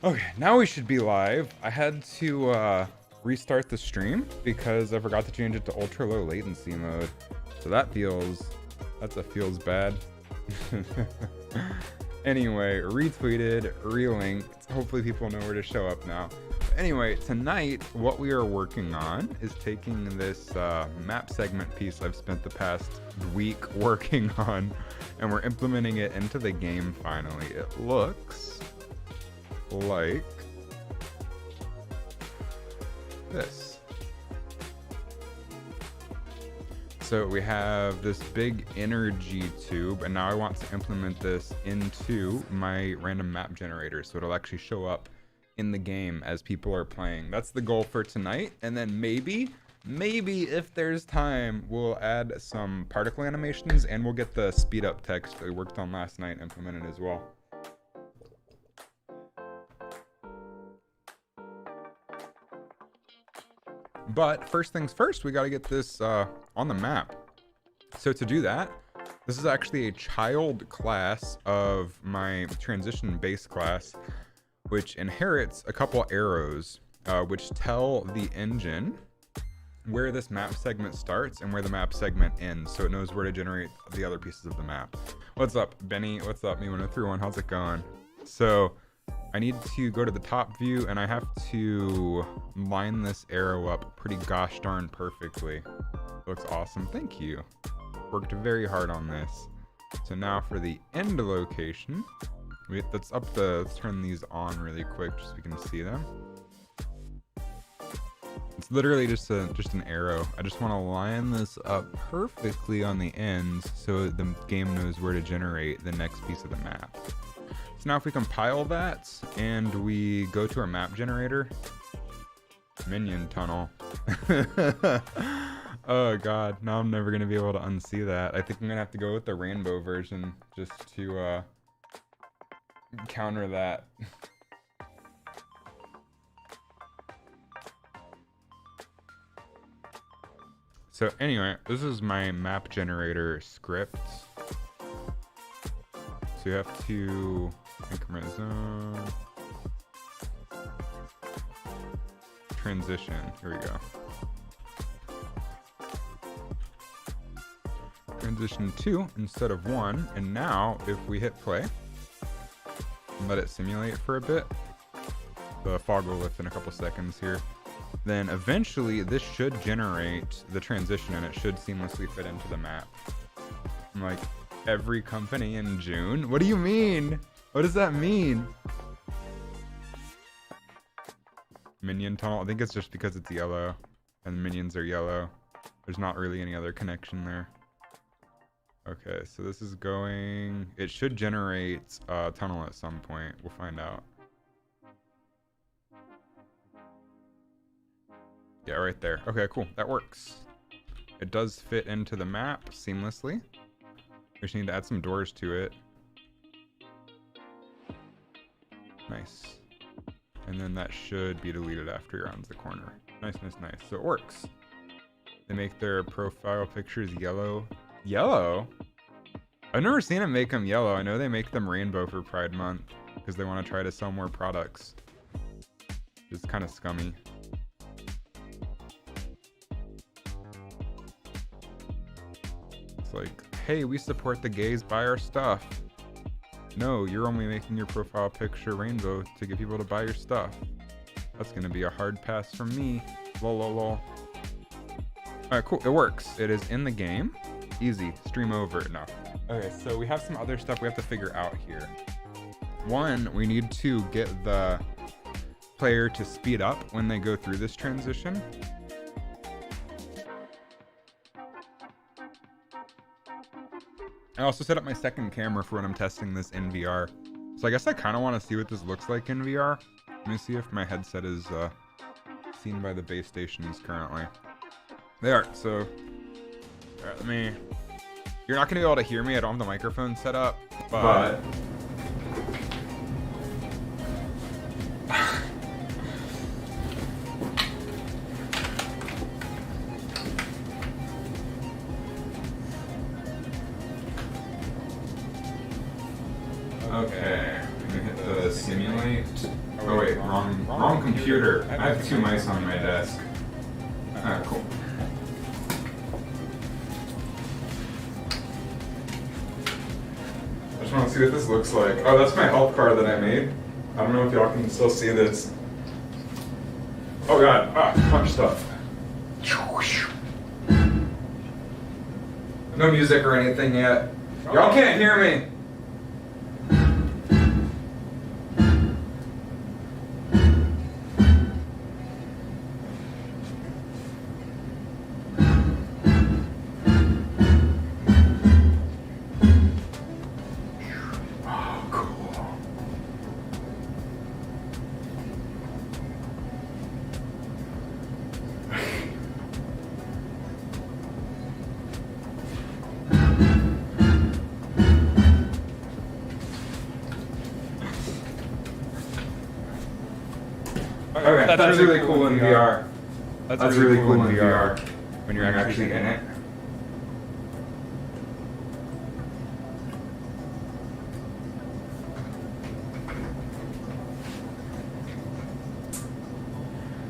Okay, now we should be live. I had to restart the stream because I forgot to change it to ultra low latency mode. So that feels bad. Anyway, retweeted, relinked. Hopefully people know where to show up now. Anyway, tonight what we are working on is taking this map segment piece I've spent the past week working on, and we're implementing it into the game finally. It looks like this. So we have this big energy tube, and now I want to implement this into my random map generator so it'll actually show up in the game as people are playing. That's the goal for tonight, and then maybe if there's time, we'll add some particle animations and we'll get the speed up text that we worked on last night implemented as well. But first things first, we got to get this on the map. So to do that, this is actually a child class of my transition base class, which inherits a couple arrows, which tell the engine where this map segment starts and where the map segment ends, so it knows where to generate the other pieces of the map. What's up, Benny? What's up, Me1031? How's it going? So I need to go to the top view, and I have to line this arrow up pretty gosh darn perfectly. Looks awesome. Thank you. Worked very hard on this. So now for the end location, let's turn these on really quick just so we can see them. It's literally just an arrow. I just want to line this up perfectly on the ends so the game knows where to generate the next piece of the map. So now if we compile that and we go to our map generator, minion tunnel. Oh god, now I'm never gonna be able to unsee that. I think I'm gonna have to go with the rainbow version just to counter that. So anyway, this is my map generator script. So you have to increment zone, transition, here we go. Transition 2 instead of 1, and now if we hit play and let it simulate for a bit, the fog will lift in a couple seconds here, then eventually this should generate the transition and it should seamlessly fit into the map. I'm like, every company in June? What do you mean? What does that mean? Minion tunnel, I think it's just because it's yellow and the minions are yellow. There's not really any other connection there. Okay, so this is going, it should generate a tunnel at some point. We'll find out. Yeah, right there. Okay, cool, that works. It does fit into the map seamlessly. We just need to add some doors to it. Nice. And then that should be deleted after he rounds the corner. Nice, nice, nice. So it works. They make their profile pictures yellow. Yellow? I've never seen them make them yellow. I know they make them rainbow for Pride Month because they want to try to sell more products. It's kind of scummy. It's like, hey, we support the gays, buy our stuff. No, you're only making your profile picture rainbow to get people to buy your stuff. That's gonna be a hard pass from me. Lol, lol, lol. Alright, cool, it works. It is in the game. Easy, stream over. No. Okay, so we have some other stuff we have to figure out here. One, we need to get the player to speed up when they go through this transition. I also set up my second camera for when I'm testing this in VR. So I guess I kind of want to see what this looks like in VR. Let me see if my headset is seen by the base stations currently. They are, so... Alright, let me... You're not going to be able to hear me, I don't have the microphone set up, but... Okay, I'm gonna hit the simulate. Oh wait, wrong computer. I have two mice on my desk. Alright, cool. I just want to see what this looks like. Oh, that's my health card that I made. I don't know if y'all can still see this. Oh god, punch stuff. No music or anything yet. Y'all can't hear me. Oh, cool. Okay, that's really cool in VR. That's really cool in VR when you're actually in it.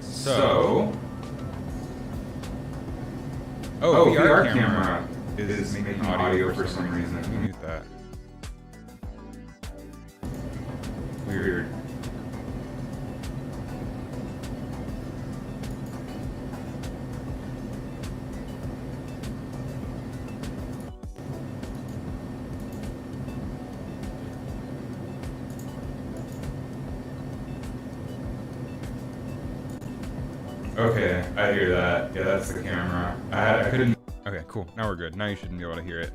So, VR camera is making audio for some reason. Let me mute that. Weird. Okay, I hear that. Yeah, that's the camera. I couldn't. Okay, cool. Now we're good. Now you shouldn't be able to hear it.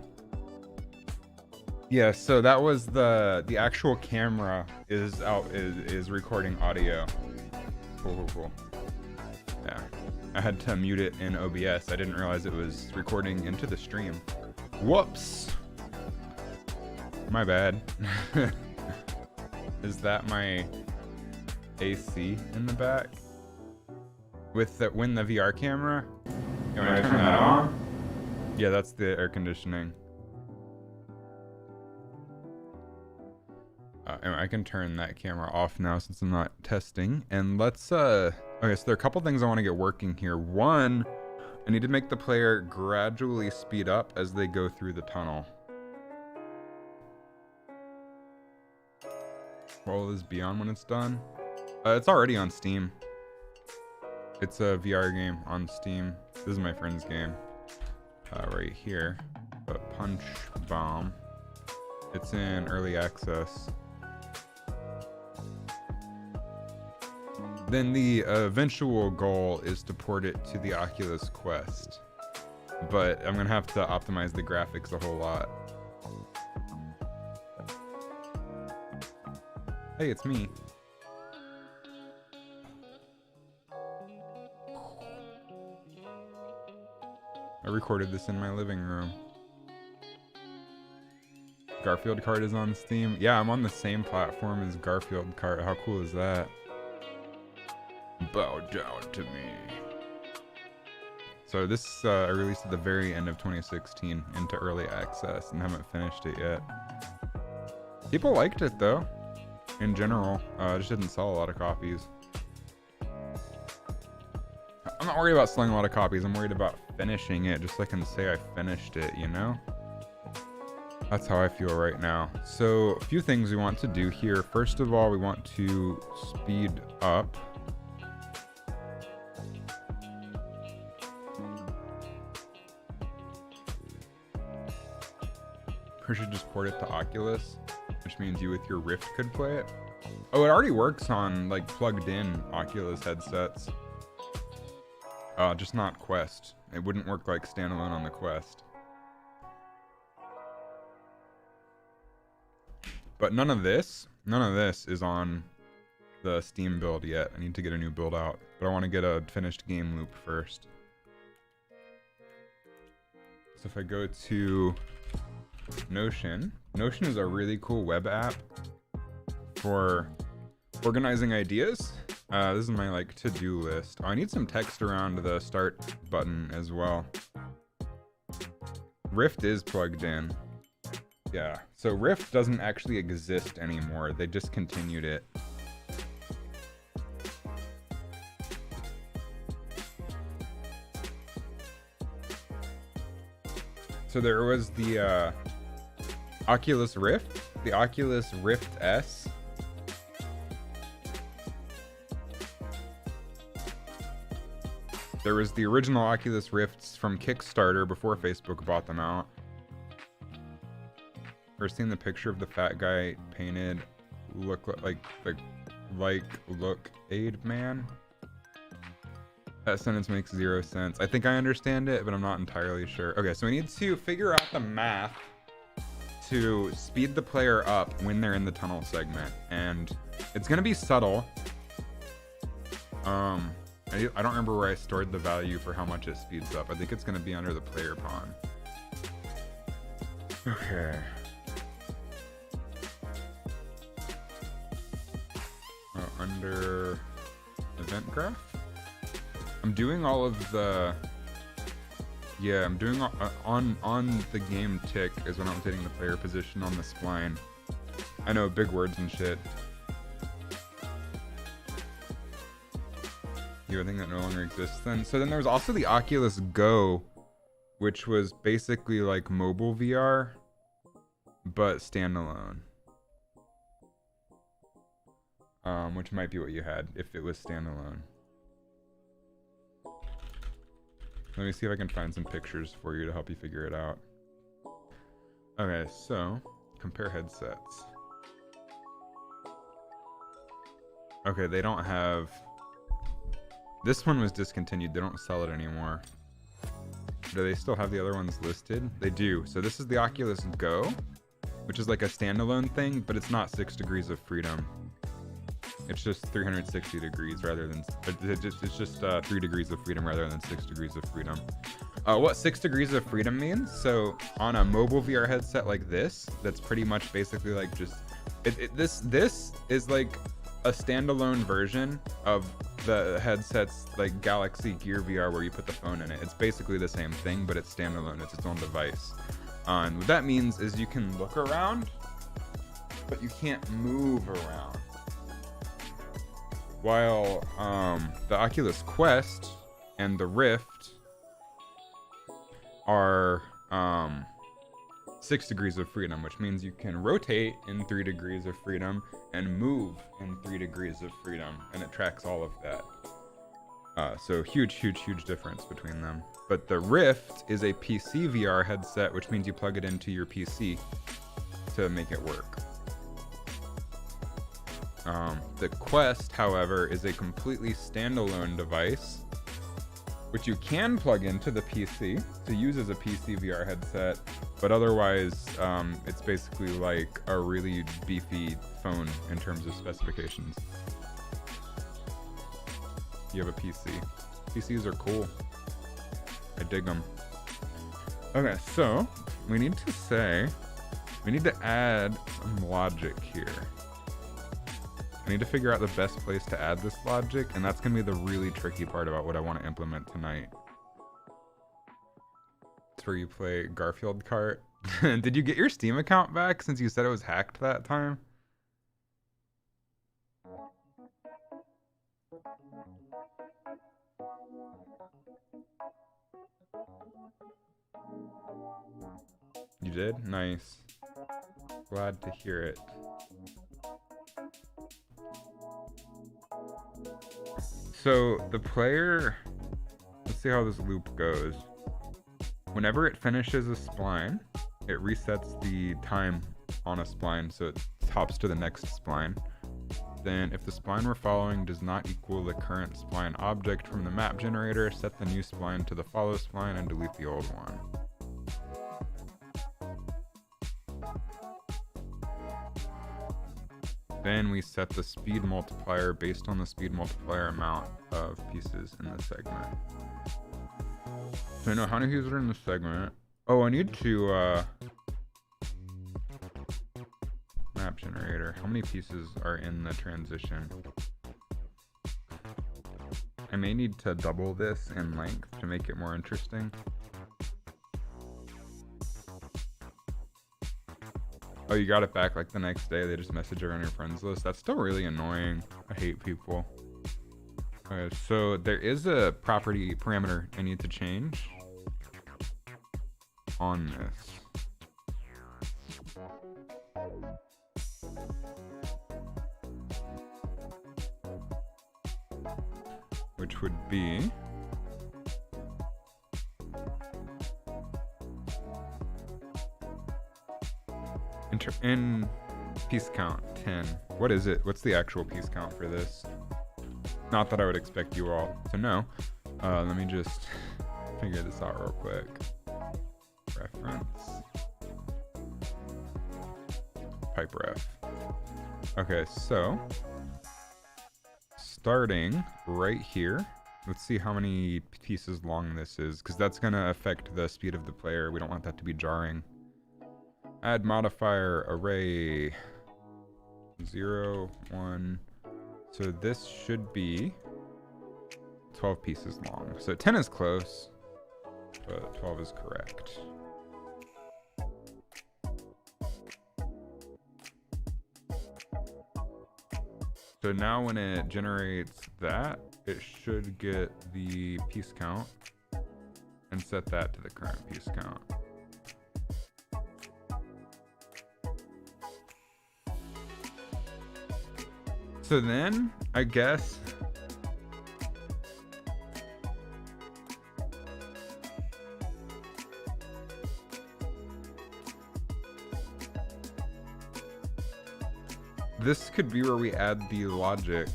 Yeah, so that was the actual camera is recording audio. Cool. Yeah, I had to mute it in OBS. I didn't realize it was recording into the stream. Whoops. My bad. Is that my AC in the back? With the when the VR camera? You want to turn that on? Yeah, that's the air conditioning. Anyway, I can turn that camera off now since I'm not testing. And let's okay, so there are a couple things I want to get working here. One, I need to make the player gradually speed up as they go through the tunnel. What will this be on when it's done? It's already on Steam. It's a VR game on Steam. This is my friend's game. Right here. But Punch Bomb. It's in early access. Then the eventual goal is to port it to the Oculus Quest. But I'm gonna have to optimize the graphics a whole lot. Hey, it's me. I recorded this in my living room. Garfield Kart is on Steam. Yeah, I'm on the same platform as Garfield Kart. How cool is that? Bow down to me. So this I released at the very end of 2016 into early access and haven't finished it yet. People liked it though, in general. It just didn't sell a lot of copies. I'm not worried about selling a lot of copies. I'm worried about finishing it, just so I can say I finished it, you know? That's how I feel right now. So a few things we want to do here. First of all, we want to speed up. We should just port it to Oculus, which means you with your Rift could play it. Oh, it already works on like plugged in Oculus headsets. Just not Quest. It wouldn't work like standalone on the Quest. But none of this is on the Steam build yet. I need to get a new build out, but I want to get a finished game loop first. So if I go to Notion is a really cool web app for organizing ideas. This is my like to-do list. Oh, I need some text around the start button as well. Rift is plugged in. Yeah, so Rift doesn't actually exist anymore. They discontinued it. So there was the Oculus Rift, the Oculus Rift S. There was the original Oculus Rifts from Kickstarter before Facebook bought them out. First seen the picture of the fat guy painted look aid man. That sentence makes 0 sense. I think I understand it, but I'm not entirely sure. Okay, so we need to figure out the math to speed the player up when they're in the tunnel segment, and it's gonna be subtle. I don't remember where I stored the value for how much it speeds up. I think it's gonna be under the player pawn. Okay. Under event graph. I'm doing all of the. Yeah, I'm doing on the game tick is when I'm rotating the player position on the spline. I know, big words and shit. You would think that no longer exists then. So then there was also the Oculus Go, which was basically like mobile VR, but standalone. Which might be what you had if it was standalone. Let me see if I can find some pictures for you to help you figure it out. Okay, so compare headsets. Okay, they don't have. This one was discontinued. They don't sell it anymore. Do they still have the other ones listed? They do. So this is the Oculus Go, which is like a standalone thing, but it's not 6 degrees of freedom. It's just 360 degrees rather than, it's just 3 degrees of freedom rather than 6 degrees of freedom. What 6 degrees of freedom means? So on a mobile VR headset like this, that's pretty much basically like just, this is like a standalone version of the headset's like Galaxy Gear VR where you put the phone in it. It's basically the same thing, but it's standalone. It's its own device. And what that means is you can look around, but you can't move around. While the Oculus Quest and the Rift are 6 degrees of freedom, which means you can rotate in 3 degrees of freedom and move in 3 degrees of freedom, and it tracks all of that. So huge difference between them. But the Rift is a PC VR headset, which means you plug it into your PC to make it work. The Quest, however, is a completely standalone device, which you can plug into the PC to use as a PC VR headset, but otherwise, it's basically like a really beefy phone in terms of specifications. You have a PC. PCs are cool. I dig them. Okay, so we need to add some logic here. I need to figure out the best place to add this logic, and that's going to be the really tricky part about what I want to implement tonight. It's where you play Garfield Kart. Did you get your Steam account back since you said it was hacked that time? You did? Nice. Glad to hear it. So the player, let's see how this loop goes. Whenever it finishes a spline, it resets the time on a spline, so it hops to the next spline. Then if the spline we're following does not equal the current spline object from the map generator, set the new spline to the follow spline and delete the old one. Then we set the speed multiplier based on the speed multiplier amount of pieces in the segment. So I know how many pieces are in the segment. Oh, I need to map generator. How many pieces are in the transition? I may need to double this in length to make it more interesting. Oh, you got it back like the next day. They just message her on your friends list. That's still really annoying. I hate people. Okay, so there is a property parameter I need to change on this. Which would be in piece count 10. What is it? What's the actual piece count for this? Not that I would expect you all to know. Let me just figure this out real quick. Reference. Pipe ref. Okay, so starting right here, let's see how many pieces long this is, because that's going to affect the speed of the player. We don't want that to be jarring. Add modifier array 0, 1. So this should be 12 pieces long. So 10 is close, but 12 is correct. So now when it generates that, it should get the piece count and set that to the current piece count. So then, I guess, this could be where we add the logic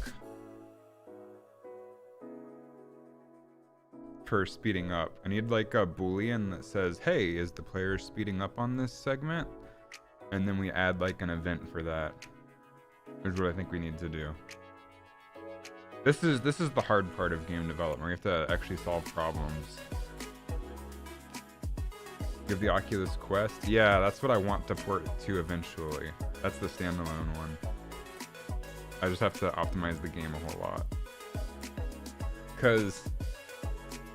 for speeding up. I need like a Boolean that says, hey, is the player speeding up on this segment? And then we add like an event for that. Is what I think we need to do. This is the hard part of game development. We have to actually solve problems. Give the Oculus Quest. Yeah, that's what I want to port to eventually. That's the standalone one. I just have to optimize the game a whole lot. Because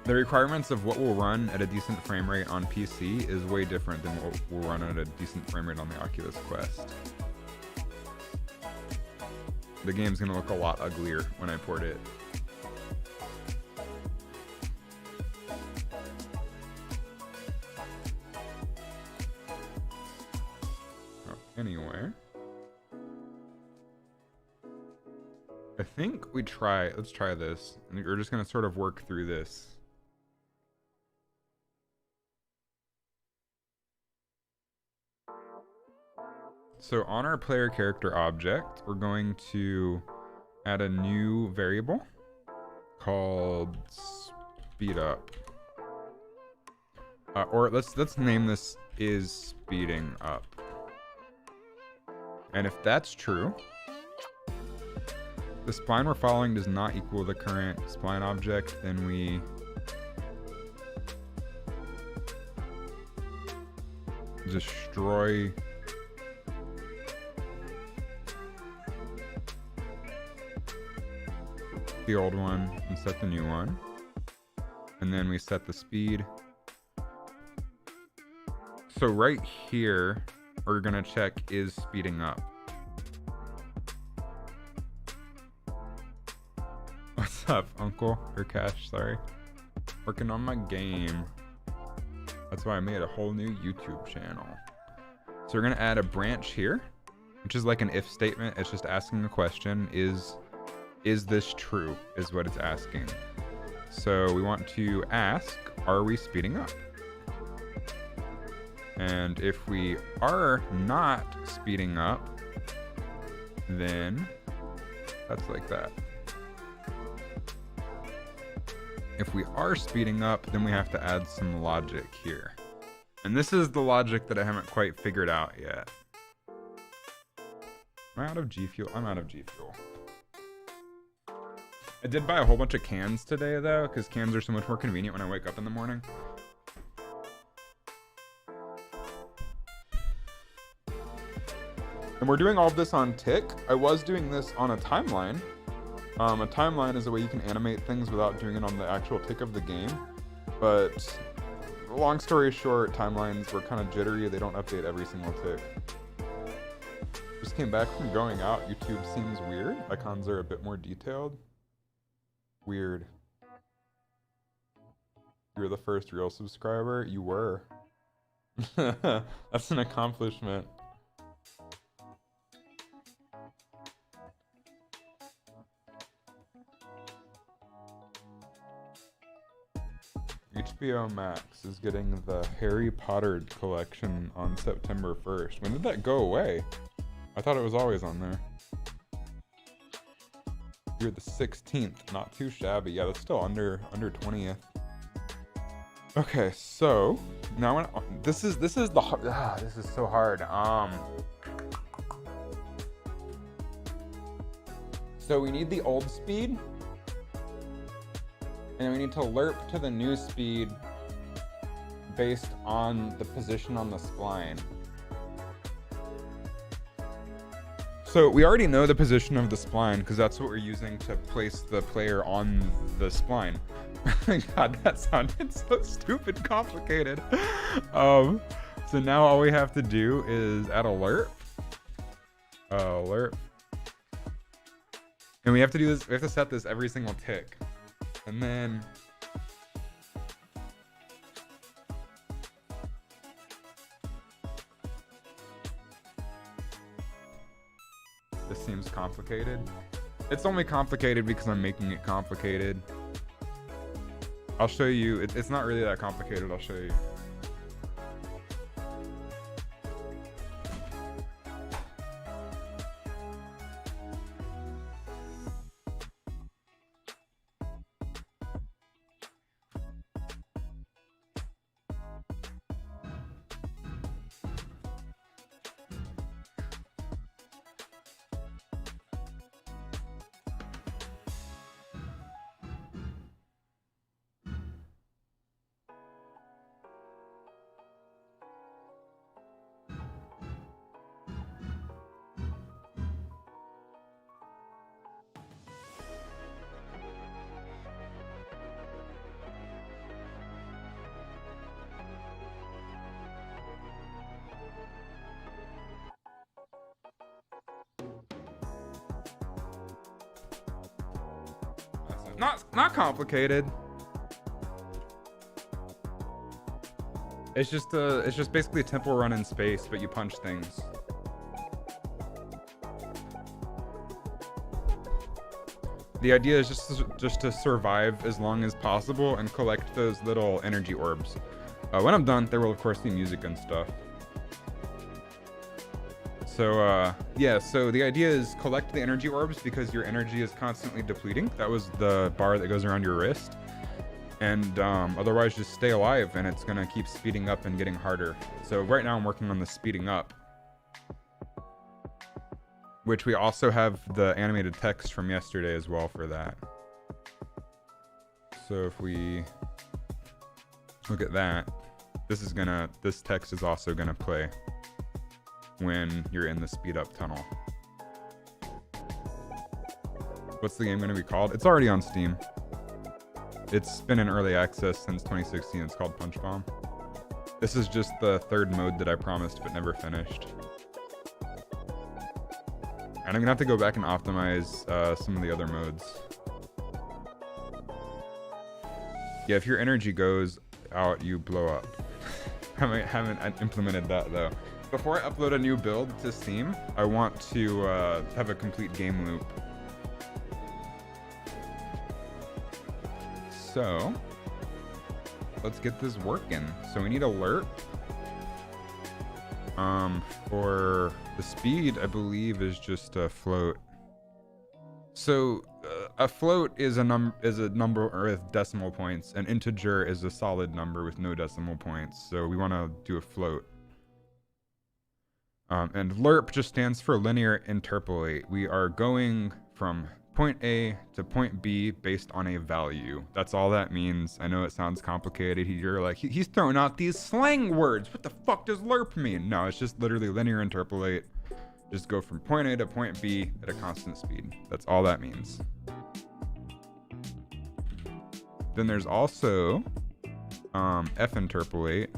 the requirements of what will run at a decent frame rate on PC is way different than what will run at a decent frame rate on the Oculus Quest. The game's gonna look a lot uglier when I port it. Oh, anyway. I think let's try this. We're just gonna sort of work through this. So on our player character object, we're going to add a new variable called speed up. Or let's name this is speeding up. And if that's true, the spline we're following does not equal the current spline object, then we destroy the old one and set the new one. And then we set the speed. So right here, we're gonna check is speeding up. What's up, Uncle? Or Cash, sorry. Working on my game. That's why I made a whole new YouTube channel. So we're gonna add a branch here, which is like an if statement. It's just asking a question, is this true, is what it's asking. So we want to ask, are we speeding up? And if we are not speeding up, then that's like that. If we are speeding up, then we have to add some logic here. And this is the logic that I haven't quite figured out yet. Am I out of G Fuel? I'm out of G Fuel. I did buy a whole bunch of cans today though, because cans are so much more convenient when I wake up in the morning. And we're doing all of this on tick. I was doing this on a timeline. A timeline is a way you can animate things without doing it on the actual tick of the game. But long story short, timelines were kind of jittery. They don't update every single tick. Just came back from going out. YouTube seems weird. Icons are a bit more detailed. Weird. You were the first real subscriber? You were. That's an accomplishment. HBO Max is getting the Harry Potter collection on September 1st. When did that go away? I thought it was always on there. You're the 16th, not too shabby. Yeah, that's still under 20th. Okay, so now when this is the this is so hard. So we need the old speed, and we need to lerp to the new speed based on the position on the spline. So we already know the position of the spline because that's what we're using to place the player on the spline. God, that sounded so stupid complicated. So now all we have to do is add a lerp. Lerp. And we have to do this, we have to set this every single tick. And then this seems complicated. It's only complicated because I'm making it complicated. I'll show you. It's not really that complicated. I'll show you. Not complicated. It's just basically a tempo run in space, but you punch things. The idea is just to survive as long as possible and collect those little energy orbs. When I'm done, there will of course be music and stuff. So yeah, so the idea is collect the energy orbs because your energy is constantly depleting. That was the bar that goes around your wrist. And otherwise just stay alive and it's gonna keep speeding up and getting harder. So right now I'm working on the speeding up, which we also have the animated text from yesterday as well for that. So if we look at that, this text is also gonna play when you're in the speed up tunnel. What's the game going to be called? It's already on Steam. It's been in early access since 2016. It's called Punch Bomb. This is just the third mode that I promised but never finished. And I'm going to have to go back and optimize some of the other modes. Yeah, if your energy goes out, you blow up. haven't implemented that though. Before I upload a new build to Steam, I want to have a complete game loop. So, let's get this working. So we need a lerp. For the speed, I believe is just a float. So a float is a number with decimal points. An integer is a solid number with no decimal points. So we want to do a float. And lerp just stands for linear interpolate. We are going from point A to point B based on a value. That's all that means. I know it sounds complicated. You're like, he's throwing out these slang words. What the fuck does lerp mean? No, it's just literally linear interpolate. Just go from point A to point B at a constant speed. That's all that means. Then there's also F interpolate,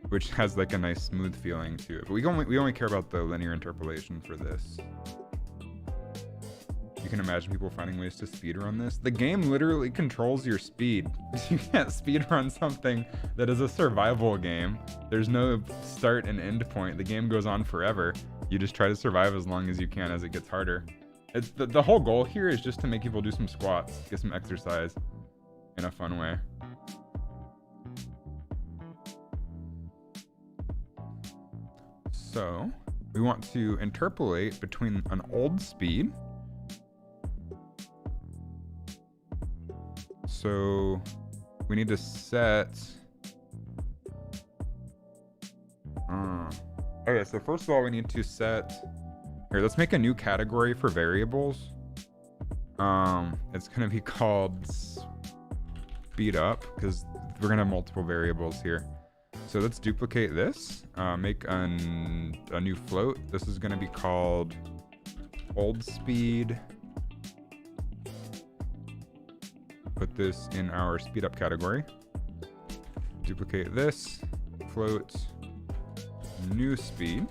which has like a nice smooth feeling to it. But we only care about the linear interpolation for this. You can imagine people finding ways to speedrun this. The game literally controls your speed. You can't speedrun something that is a survival game. There's no start and end point. The game goes on forever. You just try to survive as long as you can as it gets harder. It's the whole goal here is just to make people do some squats, get some exercise in a fun way. So we want to interpolate between an old speed. So we need to set. Okay, so first of all, we need to set. Here, let's make a new category for variables. It's gonna be called speed up because we're gonna have multiple variables here. So let's duplicate this. Make a new float. This is gonna be called old speed. Put this in our speed up category. Duplicate this, float, new speed.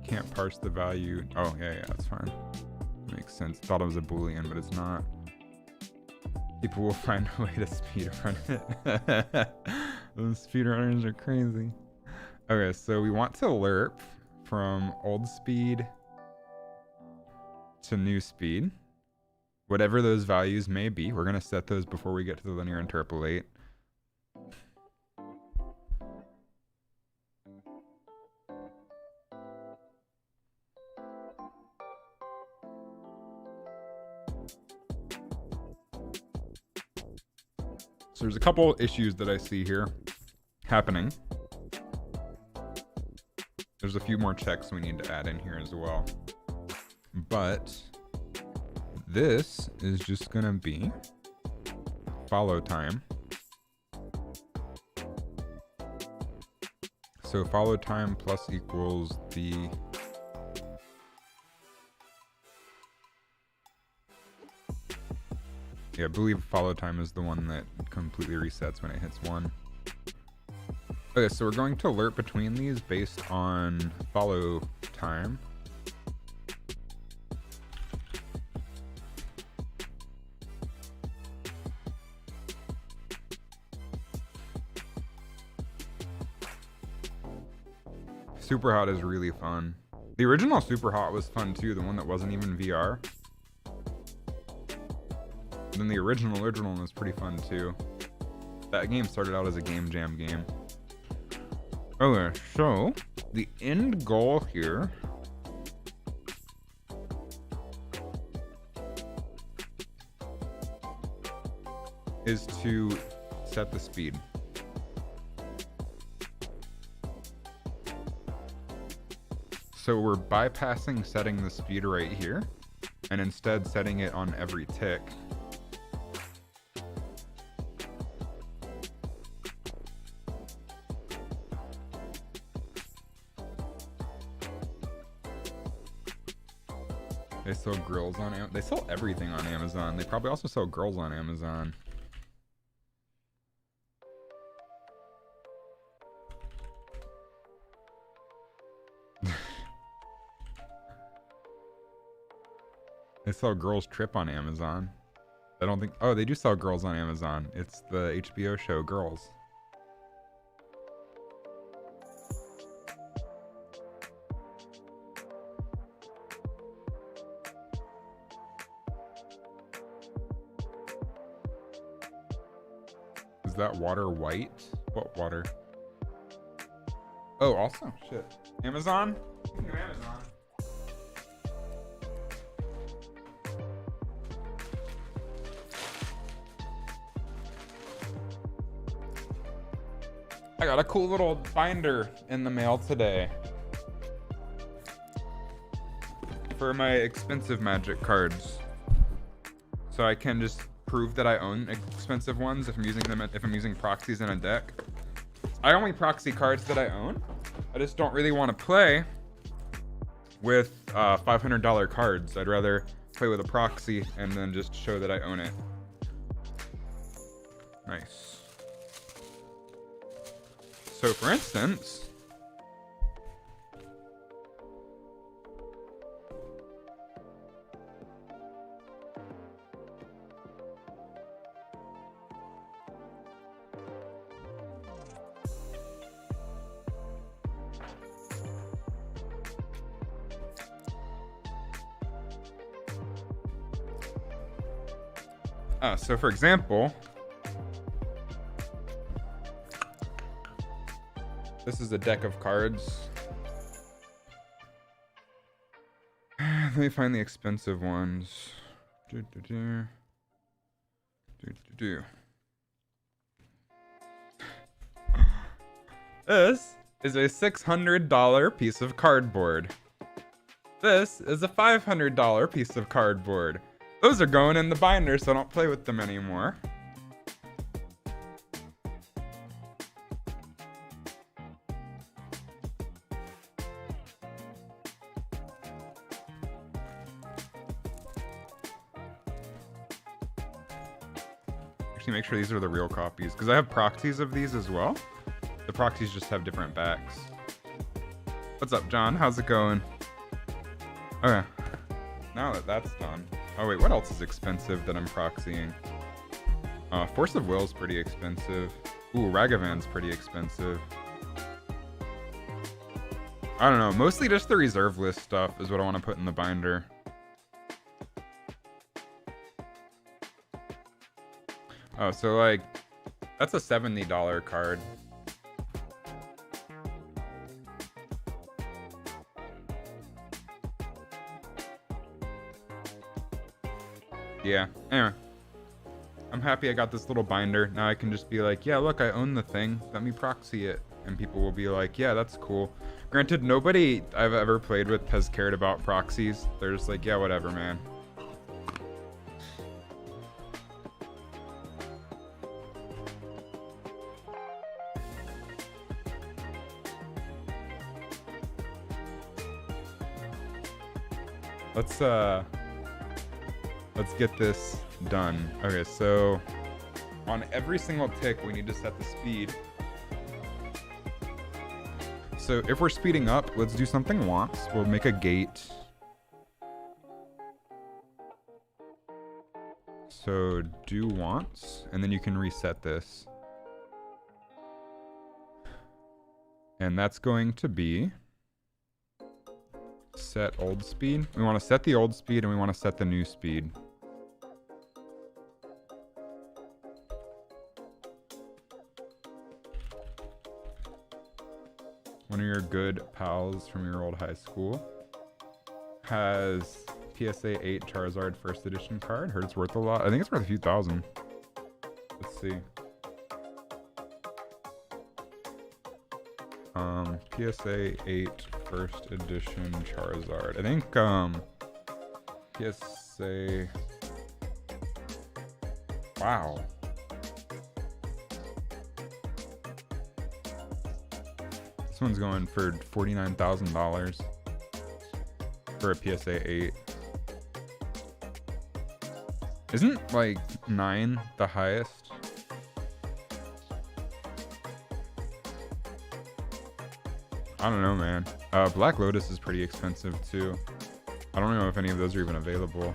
Can't parse the value. Oh, yeah, that's fine. Makes sense. Thought it was a Boolean, but it's not. People will find a way to speedrun it. Those speedrunners are crazy. Okay, so we want to lerp from old speed to new speed. Whatever those values may be, we're going to set those before we get to the linear interpolate. So there's a couple issues that I see here happening. There's a few more checks we need to add in here as well. But this is just gonna be follow time. So follow time plus equals the I believe follow time is the one that completely resets when it hits 1. Okay, so we're going to lerp between these based on follow time. Superhot is really fun. The original Superhot was fun too, the one that wasn't even VR. And then the original was pretty fun too. That game started out as a game jam game. Okay, so the end goal here is to set the speed. So we're bypassing setting the speed right here and instead setting it on every tick. They sell grills on Amazon. They sell everything on Amazon. They probably also sell girls on Amazon. They sell Girls Trip on Amazon. I don't think... Oh, they do sell Girls on Amazon. It's the HBO show Girls. Is that water white? What water? Oh, awesome. Shit. Amazon? You can do Amazon. I got a cool little binder in the mail today for my expensive Magic cards, so I can just prove that I own expensive ones if I'm using them. If I'm using proxies in a deck, I only proxy cards that I own. I just don't really want to play with $500 cards. I'd rather play with a proxy, and then just show that I own it. Nice. So for instance, so for example, this is a deck of cards. Let me find the expensive ones. This is a $600 piece of cardboard. This is a $500 piece of cardboard. Those are going in the binder, so I don't play with them anymore. Actually, make sure these are the real copies, because I have proxies of these as well. The proxies just have different backs. What's up, John? How's it going? Okay. Now that that's done. Oh wait, what else is expensive that I'm proxying? Force of Will's pretty expensive. Ooh, Ragavan's pretty expensive. I don't know, mostly just the reserve list stuff is what I want to put in the binder. Oh, so like, that's a $70 card. Yeah, anyway. I'm happy I got this little binder. Now I can just be like, yeah, look, I own the thing. Let me proxy it. And people will be like, yeah, that's cool. Granted, nobody I've ever played with has cared about proxies. They're just like, yeah, whatever, man. Let's get this done. Okay, so on every single tick, we need to set the speed. So if we're speeding up, let's do something once. We'll make a gate. So do once, and then you can reset this. And that's going to be set old speed. We want to set the old speed and we want to set the new speed. One of your good pals from your old high school has PSA 8 Charizard first edition card. Heard it's worth a lot. I think it's worth a few thousand. Let's see. PSA 8 first edition Charizard. I think PSA. Wow. This one's going for $49,000 for a PSA 8. Isn't like 9 the highest? I don't know, man. Black Lotus is pretty expensive too. I don't know if any of those are even available.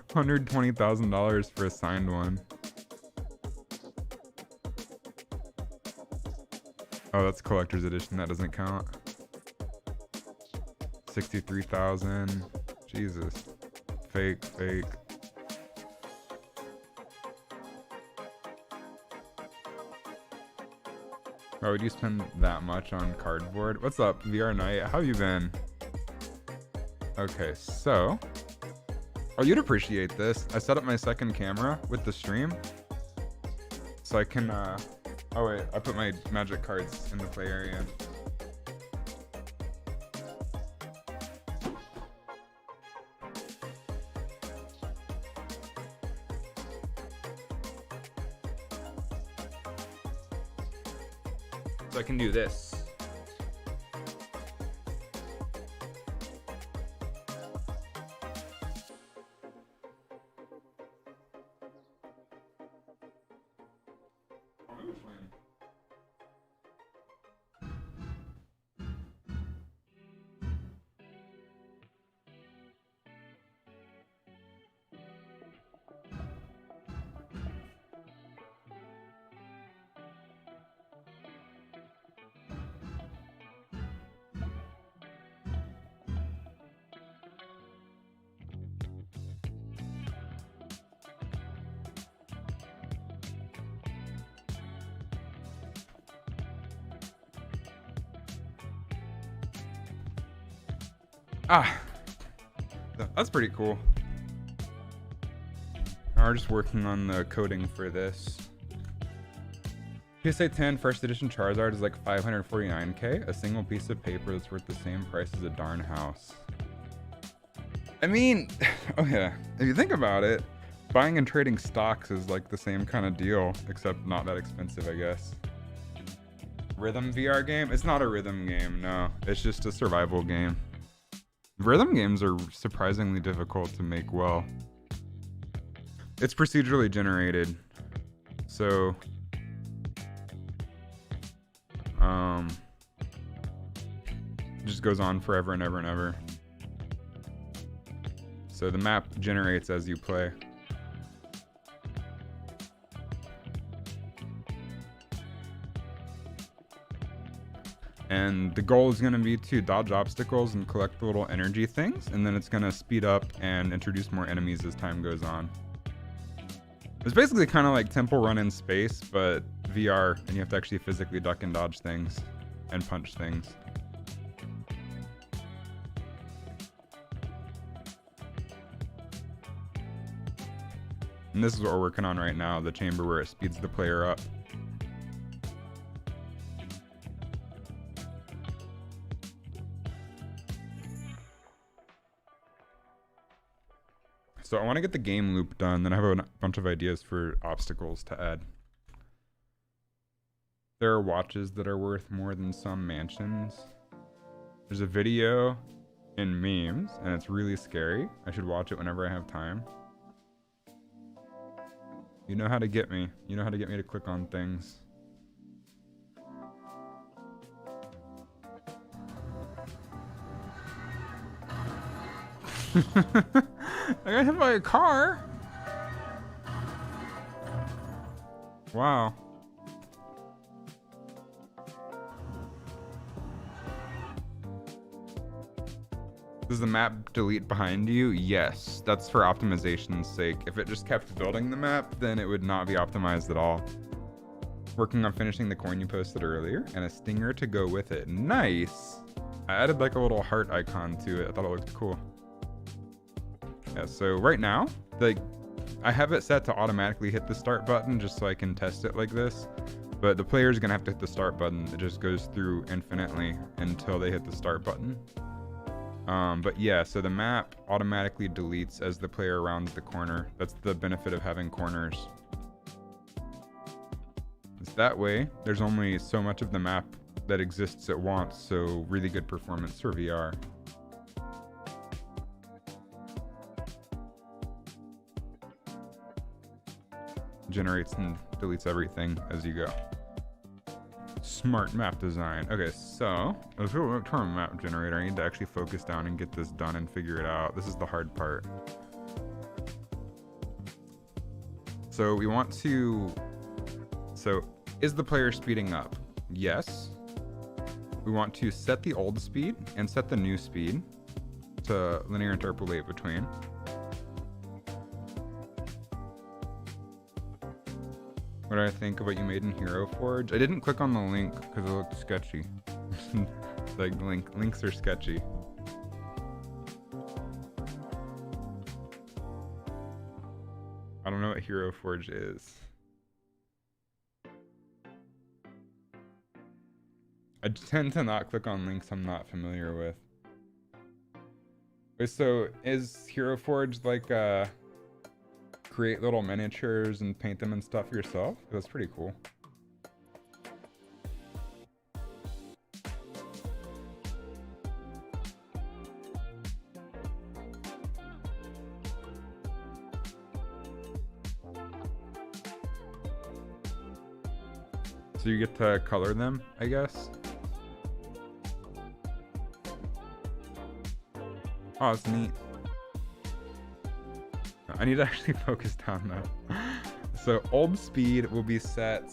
$120,000 for a signed one. Oh, that's collector's edition. That doesn't count. 63,000. Jesus. Fake. Why would you spend that much on cardboard? What's up, VR Knight? How you been? Okay, so... Oh, you'd appreciate this. I set up my second camera with the stream. So I can, Oh wait, I put my magic cards in the play area. So I can do this. Ah, that's pretty cool. We're just working on the coding for this. PSA 10 first edition Charizard is like 549k, a single piece of paper that's worth the same price as a darn house. I mean, oh yeah, if you think about it, buying and trading stocks is like the same kind of deal, except not that expensive, I guess. Rhythm VR game? It's not a rhythm game, no. It's just a survival game. Rhythm games are surprisingly difficult to make well. It's procedurally generated, so it just goes on forever and ever and ever. So the map generates as you play. And the goal is going to be to dodge obstacles and collect the little energy things, and then it's going to speed up and introduce more enemies as time goes on. It's basically kind of like Temple Run in space, but VR, and you have to actually physically duck and dodge things and punch things. And this is what we're working on right now, the chamber where it speeds the player up. So I want to get the game loop done, then I have a bunch of ideas for obstacles to add. There are watches that are worth more than some mansions. There's a video in memes, and it's really scary. I should watch it whenever I have time. You know how to get me. You know how to get me to click on things. I got hit by a car. Wow. Does the map delete behind you? Yes, that's for optimization's sake. If it just kept building the map, then it would not be optimized at all. Working on finishing the coin you posted earlier, and a stinger to go with it. Nice! I added like a little heart icon to it. I thought it looked cool. Yeah, so right now, I have it set to automatically hit the start button just so I can test it like this. But the player's gonna have to hit the start button. It just goes through infinitely until they hit the start button. But yeah, so the map automatically deletes as the player rounds the corner. That's the benefit of having corners. It's that way, there's only so much of the map that exists at once, so really good performance for VR. Generates and deletes everything as you go. Smart map design. Okay, so if we're talking map generator, I need to actually focus down and get this done and figure it out. This is the hard part. So we want to, so is the player speeding up? Yes. We want to set the old speed and set the new speed to linear interpolate between. What do I think of what you made in Hero Forge? I didn't click on the link because it looked sketchy. Like links are sketchy. I don't know what Hero Forge is. I tend to not click on links I'm not familiar with. Wait, so is Hero Forge like create little miniatures and paint them and stuff yourself? That's pretty cool. So you get to color them, I guess? Oh, it's neat. I need to actually focus down though. So old speed will be set.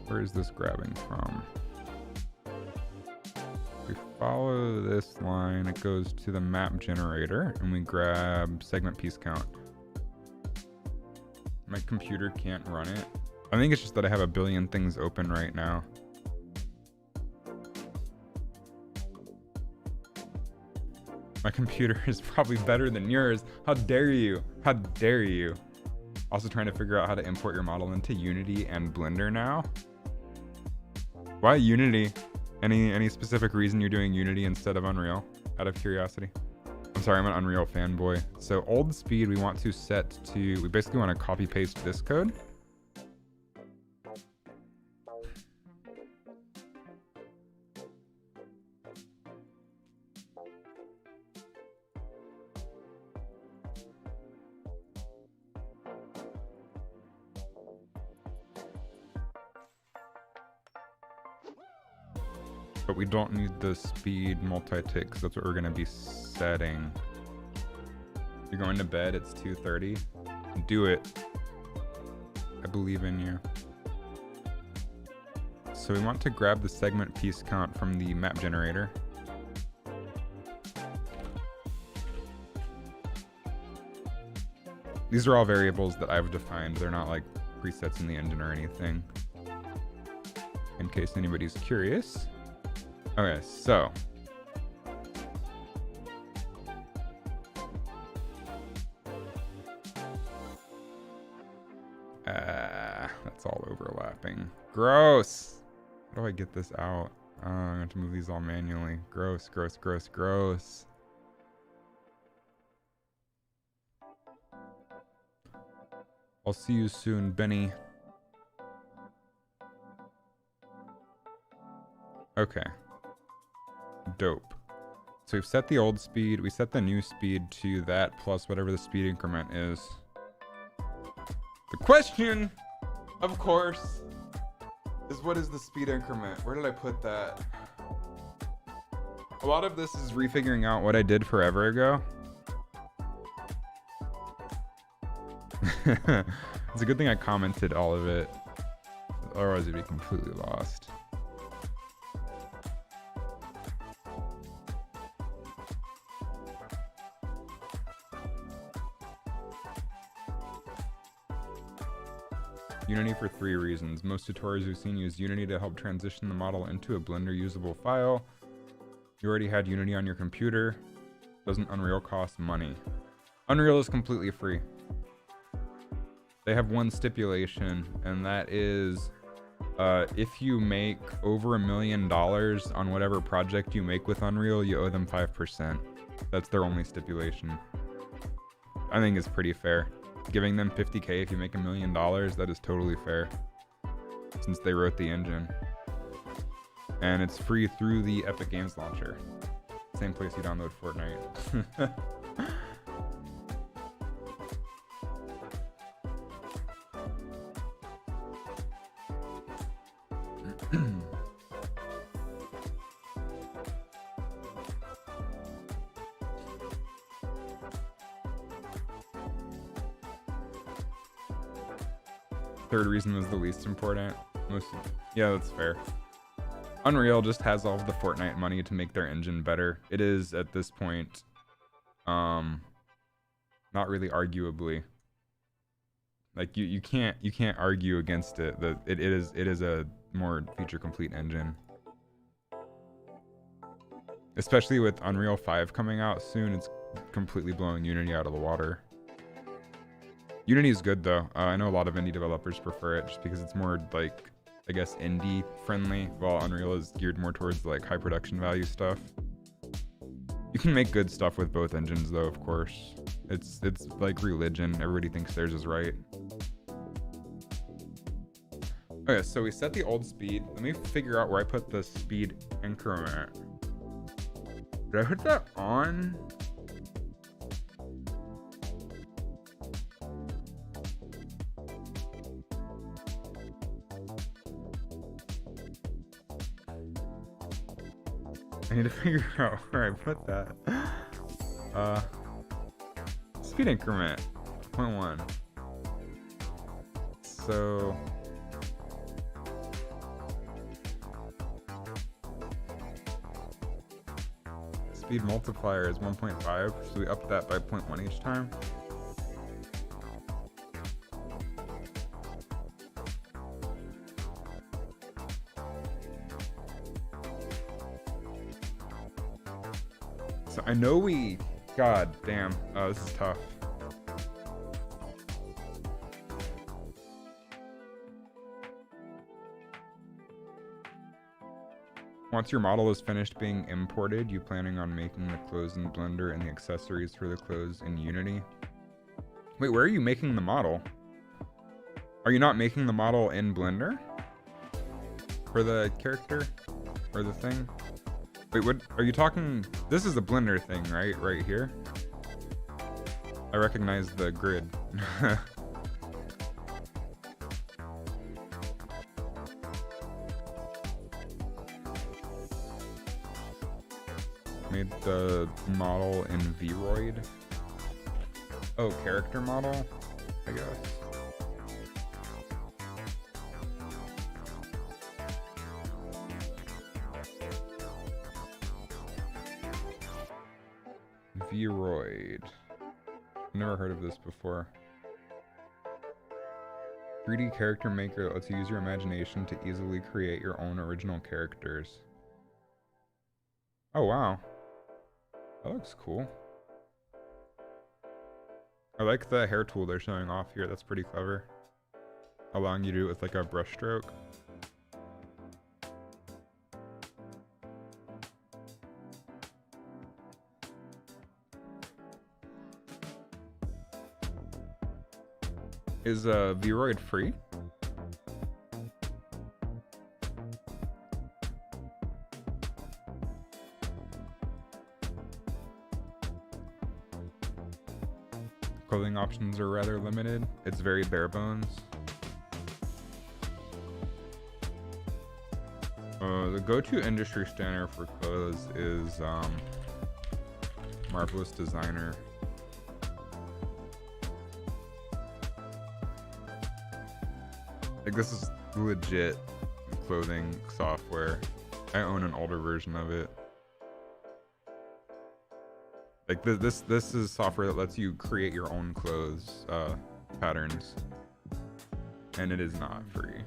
Where is this grabbing from? We follow this line, it goes to the map generator, and we grab segment piece count. My computer can't run it I think it's just that I have a billion things open right now. My computer is probably better than yours. How dare you? How dare you? Also trying to figure out how to import your model into Unity and Blender now. Why Unity? Any specific reason you're doing Unity instead of Unreal? Out of curiosity. I'm sorry, I'm an Unreal fanboy. So old speed we want to set to, we basically want to copy paste this code. But we don't need the speed multi-tick because that's what we're going to be setting. You're going to bed, it's 2:30. Do it. I believe in you. So we want to grab the segment piece count from the map generator. These are all variables that I've defined. They're not like presets in the engine or anything. In case anybody's curious. Okay, so that's all overlapping. Gross. How do I get this out? I'm gonna have to move these all manually. Gross, gross, gross, gross. I'll see you soon, Benny. Okay. Dope. So we've set the old speed, we set the new speed to that plus whatever the speed increment is. The question, of course, is what is the speed increment? Where did I put that? A lot of this is refiguring out what I did forever ago. It's a good thing I commented all of it. Otherwise it'd be completely lost. Unity for 3 reasons. Most tutorials we've seen use Unity to help transition the model into a Blender usable file. You already had Unity on your computer. Doesn't Unreal cost money? Unreal is completely free. They have one stipulation, and that is if you make over $1 million on whatever project you make with Unreal, you owe them 5%. That's their only stipulation. I think it's pretty fair. Giving them $50K if you make $1 million, that is totally fair, since they wrote the engine. And it's free through the Epic Games Launcher. Same place you download Fortnite. Third reason was the least important. Yeah, that's fair. Unreal just has all of the Fortnite money to make their engine better. It is at this point, not really arguably. Like you can't argue against it. That it is a more feature complete engine. Especially with Unreal 5 coming out soon, it's completely blowing Unity out of the water. Unity is good though. I know a lot of indie developers prefer it just because it's more like, I guess, indie friendly, while Unreal is geared more towards like high production value stuff. You can make good stuff with both engines though, of course. It's like religion. Everybody thinks theirs is right. Okay, so we set the old speed. Let me figure out where I put the speed increment. Did I put that on? I need to figure out where I put that. Speed increment, 0.1. So speed multiplier is 1.5, so we up that by 0.1 each time. So I know we, god damn, this is tough. Once your model is finished being imported, you planning on making the clothes in Blender and the accessories for the clothes in Unity? Wait, where are you making the model? Are you not making the model in Blender? For the character? Or the thing? Wait, what are you talking? This is the Blender thing, right? Right here? I recognize the grid. Made the model in Vroid. Oh, character model? I guess. Vroid. Never heard of this before. 3D character maker that lets you use your imagination to easily create your own original characters. Oh wow. That looks cool. I like the hair tool they're showing off here. That's pretty clever. Allowing you to do it with like a brush stroke. Is Vroid free? Clothing options are rather limited. It's very bare bones. The go-to industry standard for clothes is Marvelous Designer. Like, this is legit clothing software. I own an older version of it. Like this is software that lets you create your own clothes patterns, and it is not free.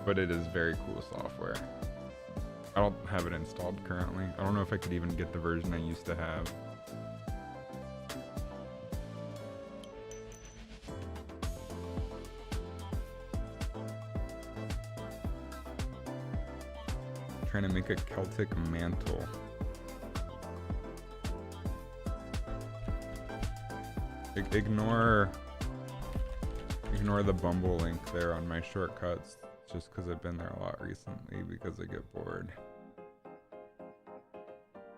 But it is very cool software. I don't have it installed currently. I don't know if I could even get the version I used to have. Trying to make a Celtic mantle. Ignore the Bumble link there on my shortcuts, just because I've been there a lot recently because I get bored.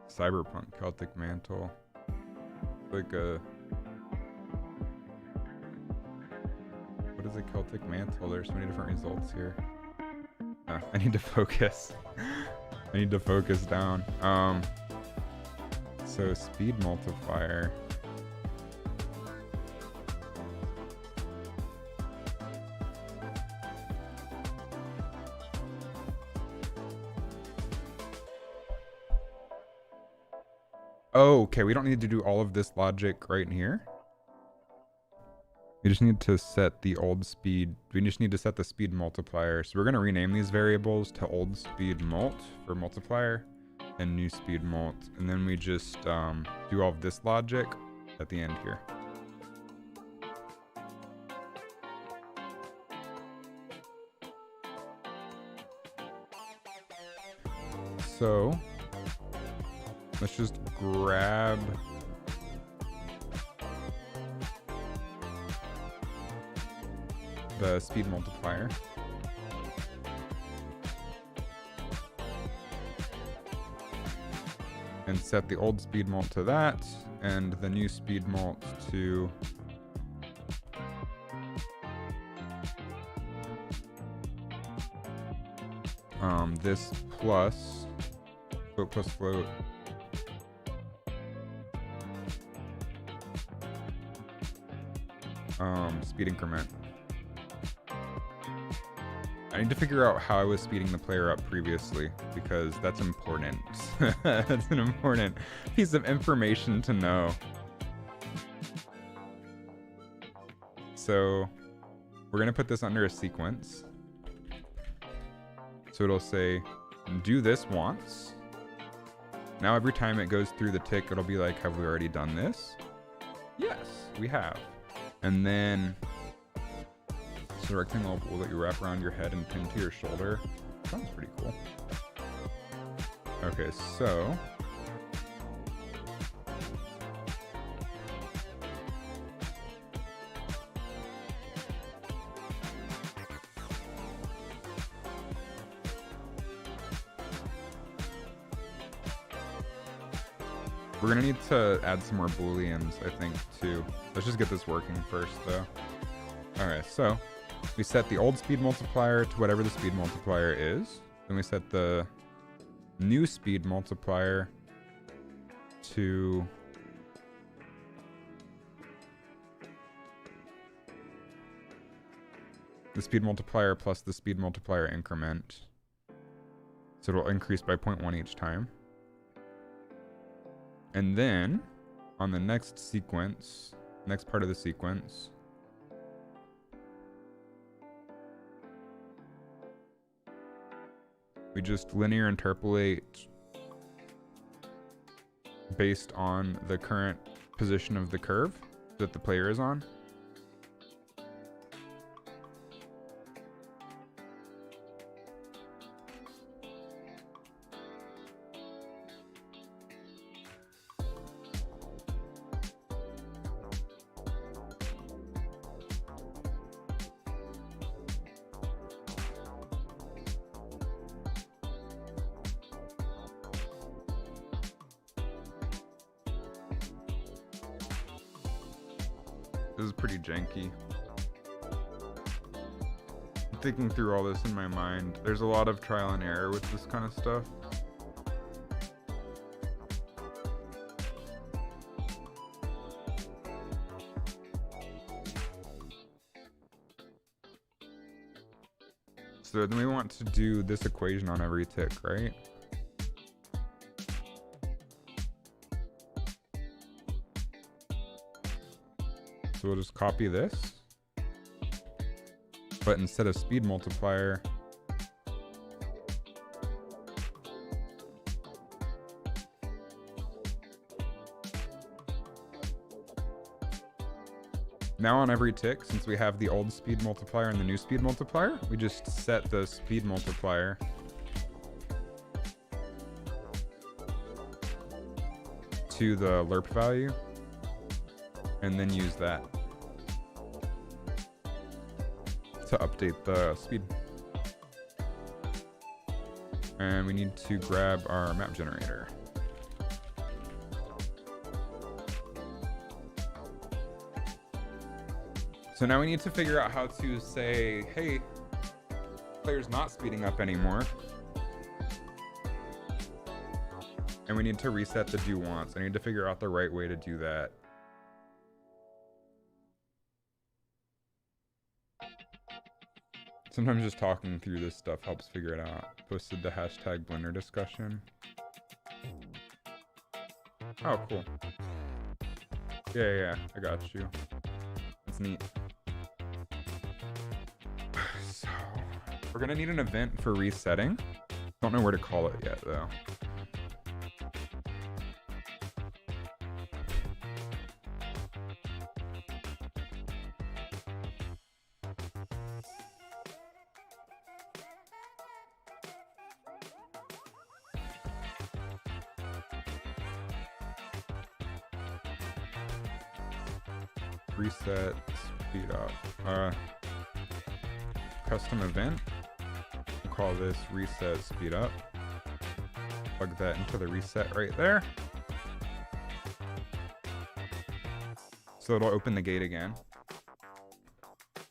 Cyberpunk Celtic mantle. Like a... What is a Celtic mantle? There's so many different results here. I need to focus. I need to focus down. So speed multiplier. Oh, okay, we don't need to do all of this logic right in here. We just need to set the old speed. We just need to set the speed multiplier. So we're going to rename these variables to old speed mult for multiplier and new speed mult. And then we just do all of this logic at the end here. So let's just grab the speed multiplier. And set the old speed mult to that, and the new speed mult to this plus float plus float. Speed increment. I need to figure out how I was speeding the player up previously, because that's important. That's an important piece of information to know. So we're gonna put this under a sequence. So it'll say, do this once. Now every time it goes through the tick, it'll be like, have we already done this? Yes, we have. And then, it's a rectangle bowl that you wrap around your head and pin to your shoulder. Sounds pretty cool. Okay, so we're gonna need to add some more booleans, I think, too. Let's just get this working first, though. Alright, so we set the old speed multiplier to whatever the speed multiplier is. Then we set the new speed multiplier to the speed multiplier plus the speed multiplier increment. So it'll increase by 0.1 each time. And then, on the next sequence, next part of the sequence, we just linear interpolate based on the current position of the curve that the player is on. This is pretty janky. I'm thinking through all this in my mind. There's a lot of trial and error with this kind of stuff. So then we want to do this equation on every tick, right? So we'll just copy this, but instead of speed multiplier, now on every tick, since we have the old speed multiplier and the new speed multiplier, we just set the speed multiplier to the lerp value and then use that to update the speed. And we need to grab our map generator. So now we need to figure out how to say, hey, player's not speeding up anymore. And we need to reset the do once. I need to figure out the right way to do that. Sometimes just talking through this stuff helps figure it out. Posted the hashtag Blender discussion. Oh, cool. Yeah, I got you. That's neat. So, we're gonna need an event for resetting. Don't know where to call it yet, though. Reset, speed up. Custom event. We'll call this reset speed up. Plug that into the reset right there. So it'll open the gate again.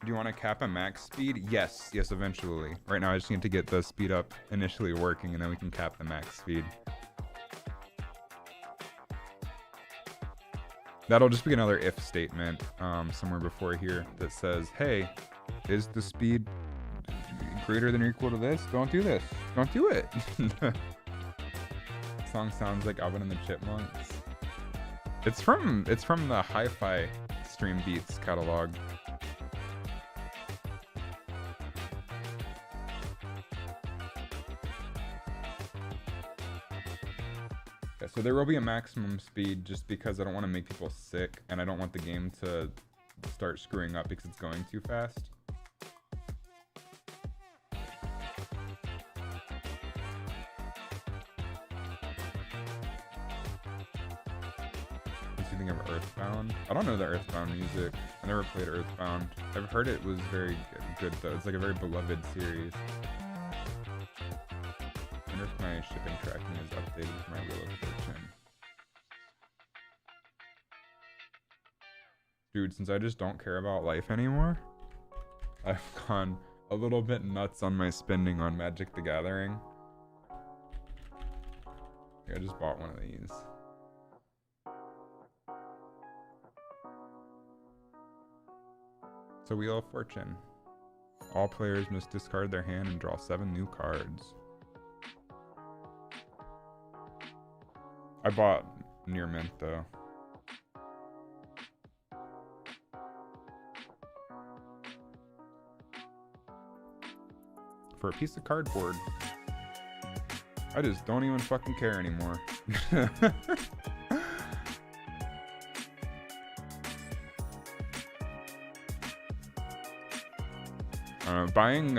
Do you want to cap a max speed? Yes, eventually. Right now I just need to get the speed up initially working and then we can cap the max speed. That'll just be another if statement somewhere before here that says, hey, is the speed greater than or equal to this? Don't do this. Don't do it. Song sounds like Alvin and the Chipmunks. It's from the Hi-Fi Stream Beats catalog. there will be a maximum speed just because I don't want to make people sick and I don't want the game to start screwing up because it's going too fast. What do you think of Earthbound? I don't know the Earthbound music. I never played Earthbound. I've heard it was very good though. It's like a very beloved series. I wonder if my shipping tracking is updated with my Wheel of Fortune. Dude, since I just don't care about life anymore, I've gone a little bit nuts on my spending on Magic the Gathering. I just bought one of these. So Wheel of Fortune. All players must discard their hand and draw 7 new cards. I bought near mint though. For a piece of cardboard. I just don't even fucking care anymore. Buying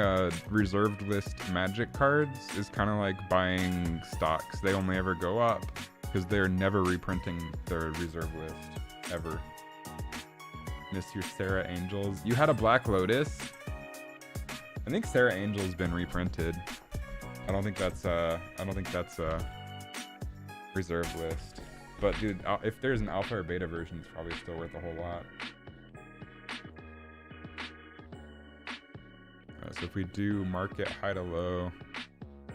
reserved list Magic cards is kind of like buying stocks. They only ever go up because they're never reprinting their reserve list ever. Miss your Sarah Angels. You had a Black Lotus. I think Sarah Angel's been reprinted. I don't think that's a reserve list. But dude, if there's an alpha or beta version, it's probably still worth a whole lot. So if we do market high to low,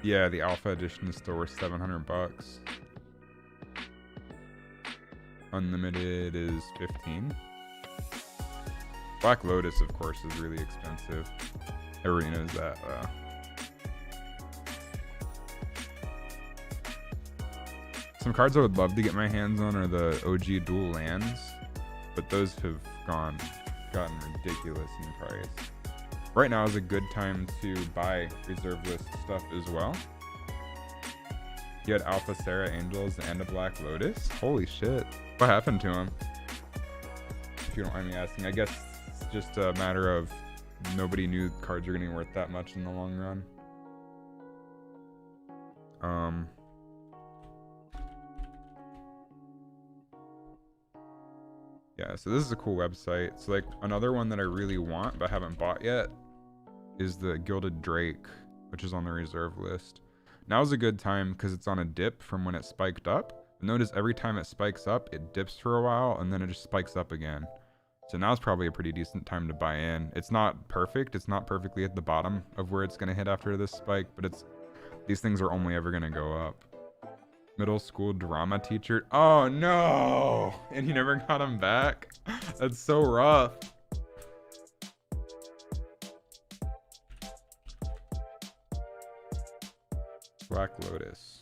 yeah, the alpha edition is still worth 700 bucks. Unlimited is 15. Black Lotus, of course, is really expensive. Everybody knows that. Some cards I would love to get my hands on are the OG dual lands, but those have gotten ridiculous in price. Right now is a good time to buy reserve list stuff as well. You had Alpha Sarah Angels and a Black Lotus. Holy shit. What happened to him? If you don't mind me asking. I guess it's just a matter of nobody knew cards are getting worth that much in the long run. Yeah, so this is a cool website. So like another one that I really want but haven't bought yet is the Gilded Drake, which is on the reserve list. Now's a good time because it's on a dip from when it spiked up. Notice every time it spikes up, it dips for a while and then it just spikes up again. So now's probably a pretty decent time to buy in. It's not perfect. It's not perfectly at the bottom of where it's going to hit after this spike, but these things are only ever going to go up. Middle school drama teacher. Oh no! And he never got him back. That's so rough. Black Lotus.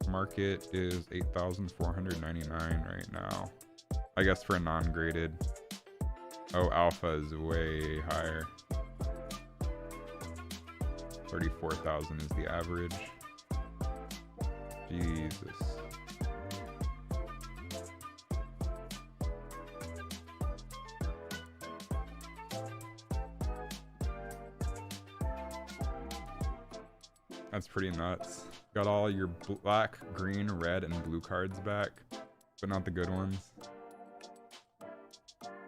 Market is 8,499 right now. I guess for a non-graded. Oh, alpha is way higher. 34,000 is the average. Jesus. That's pretty nuts. Got all your black, green, red, and blue cards back, but not the good ones.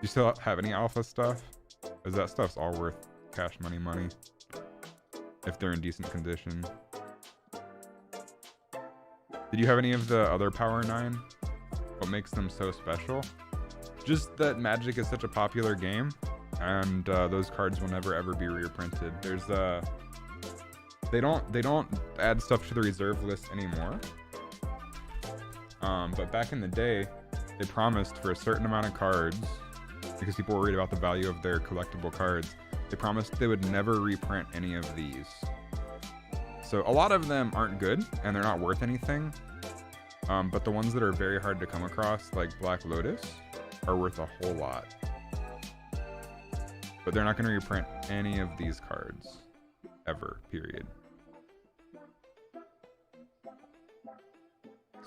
You still have any alpha stuff? Because that stuff's all worth cash money if they're in decent condition. Did you have any of the other Power 9? What makes them so special? Just that Magic is such a popular game, and those cards will never ever be reprinted. There's they don't add stuff to the reserve list anymore. But back in the day, they promised for a certain amount of cards, because people were worried about the value of their collectible cards, they promised they would never reprint any of these. So a lot of them aren't good and they're not worth anything. But the ones that are very hard to come across, like Black Lotus, are worth a whole lot. But they're not going to reprint any of these cards ever, period.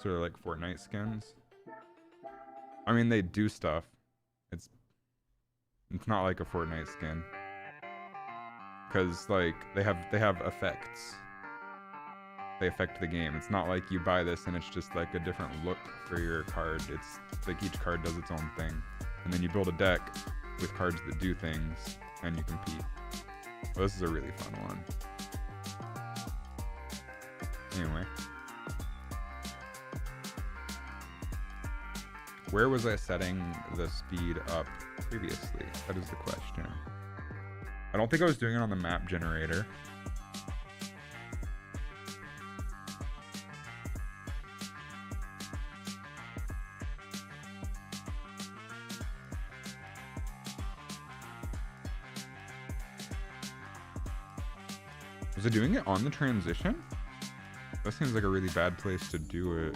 So they're like Fortnite skins. I mean, they do stuff. It's not like a Fortnite skin. Because like they have effects. They affect the game. It's not like you buy this and it's just like a different look for your card. It's like each card does its own thing. And then you build a deck with cards that do things and you compete. Well, this is a really fun one. Anyway. Where was I setting the speed up previously? That is the question. I don't think I was doing it on the map generator. Was I doing it on the transition? That seems like a really bad place to do it.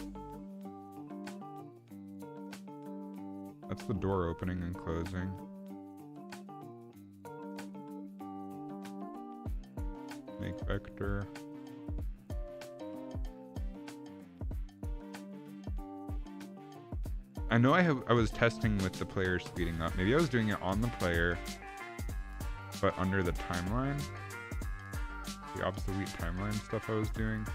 That's the door opening and closing. Make vector. I know I was testing with the player speeding up. Maybe I was doing it on the player, but under the timeline. The obsolete timeline stuff I was doing.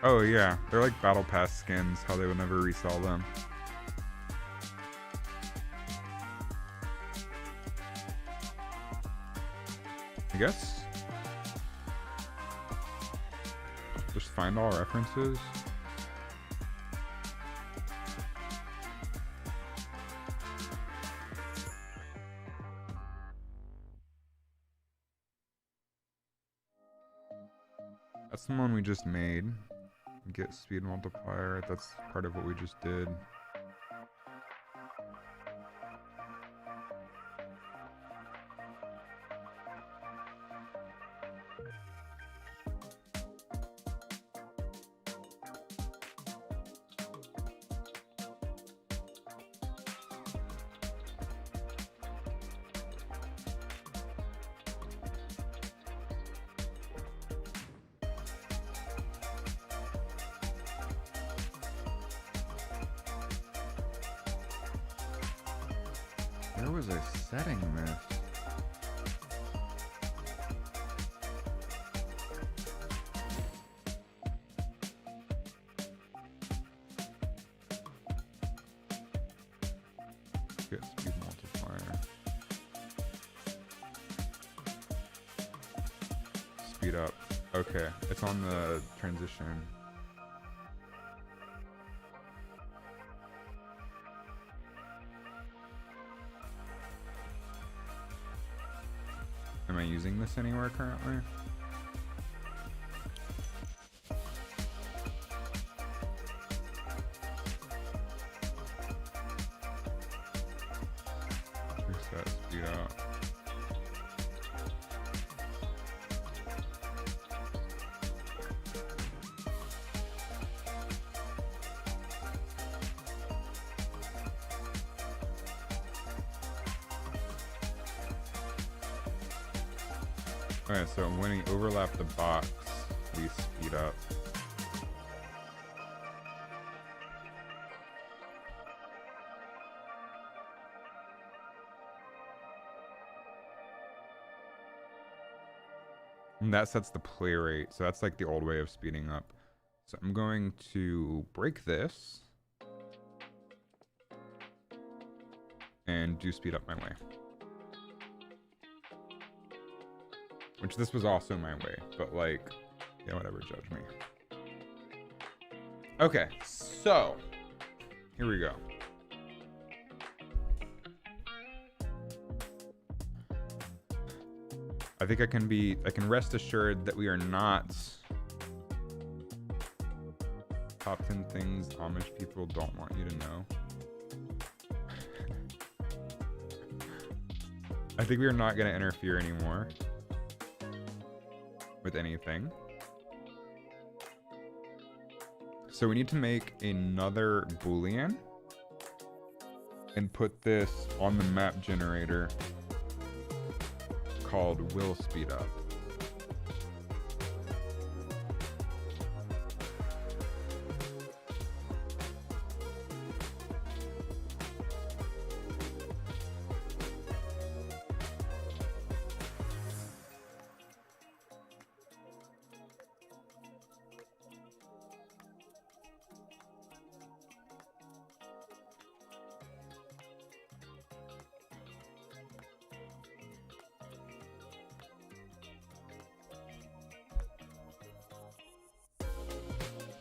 Oh yeah, they're like battle pass skins, how they would never resell them. I guess just find all references. That's the one we just made. Get speed multiplier. That's part of what we just did. Where was I setting this? Get speed multiplier. Speed up. Okay, it's on the transition. Am I using this anywhere currently? Reset speed up. Okay, so when we overlap the box, we speed up. And that sets the play rate, so that's like the old way of speeding up. So I'm going to break this and do speed up my way. Which this was also my way, but like, yeah, whatever, judge me. Okay, so here we go. I think I can rest assured that we are not top 10 things Amish people don't want you to know. I think we are not going to interfere anymore with anything. So we need to make another Boolean and put this on the map generator called will speed up.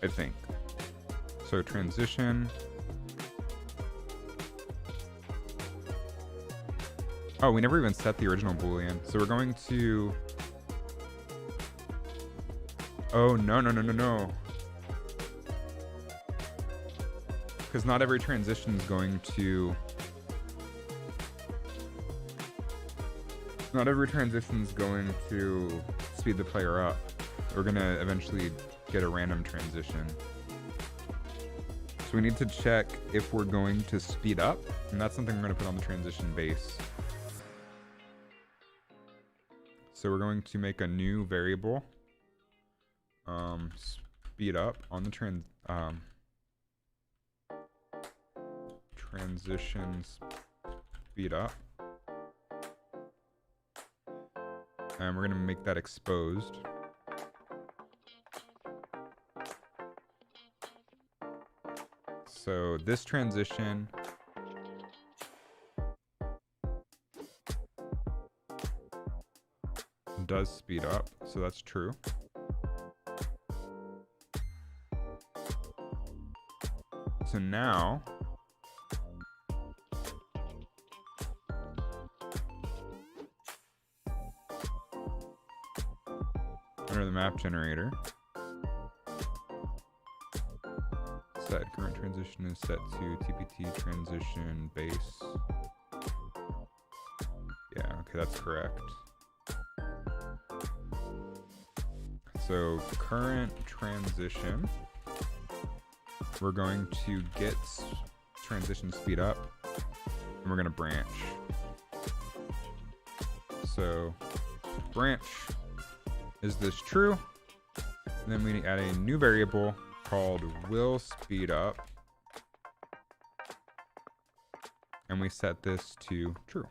I think. So transition. Oh, we never even set the original Boolean. So we're going to... Oh, no. Because not every transition is going to... Not every transition is going to speed the player up. We're going to eventually get a random transition. So we need to check if we're going to speed up, and that's something we're going to put on the transition base. So we're going to make a new variable, speed up on the transitions speed up, and we're going to make that exposed. So this transition does speed up, so that's true. So now under the map generator, set current transition is set to TPT transition base. Yeah, okay, that's correct. So current transition, we're going to get transition speed up, and we're going to branch. So branch, is this true? And then we add a new variable called will speed up, and we set this to true.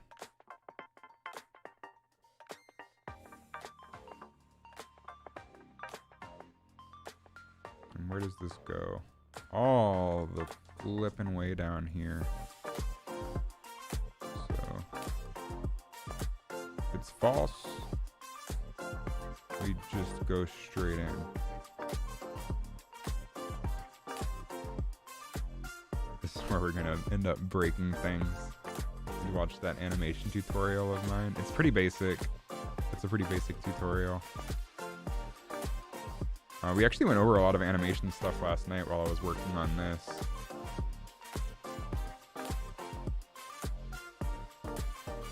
And where does this go? All the flipping way down here. So if it's false, we just go straight in. This is where we're gonna end up breaking things. You watch that animation tutorial of mine. It's pretty basic. It's a pretty basic tutorial. We actually went over a lot of animation stuff last night while I was working on this.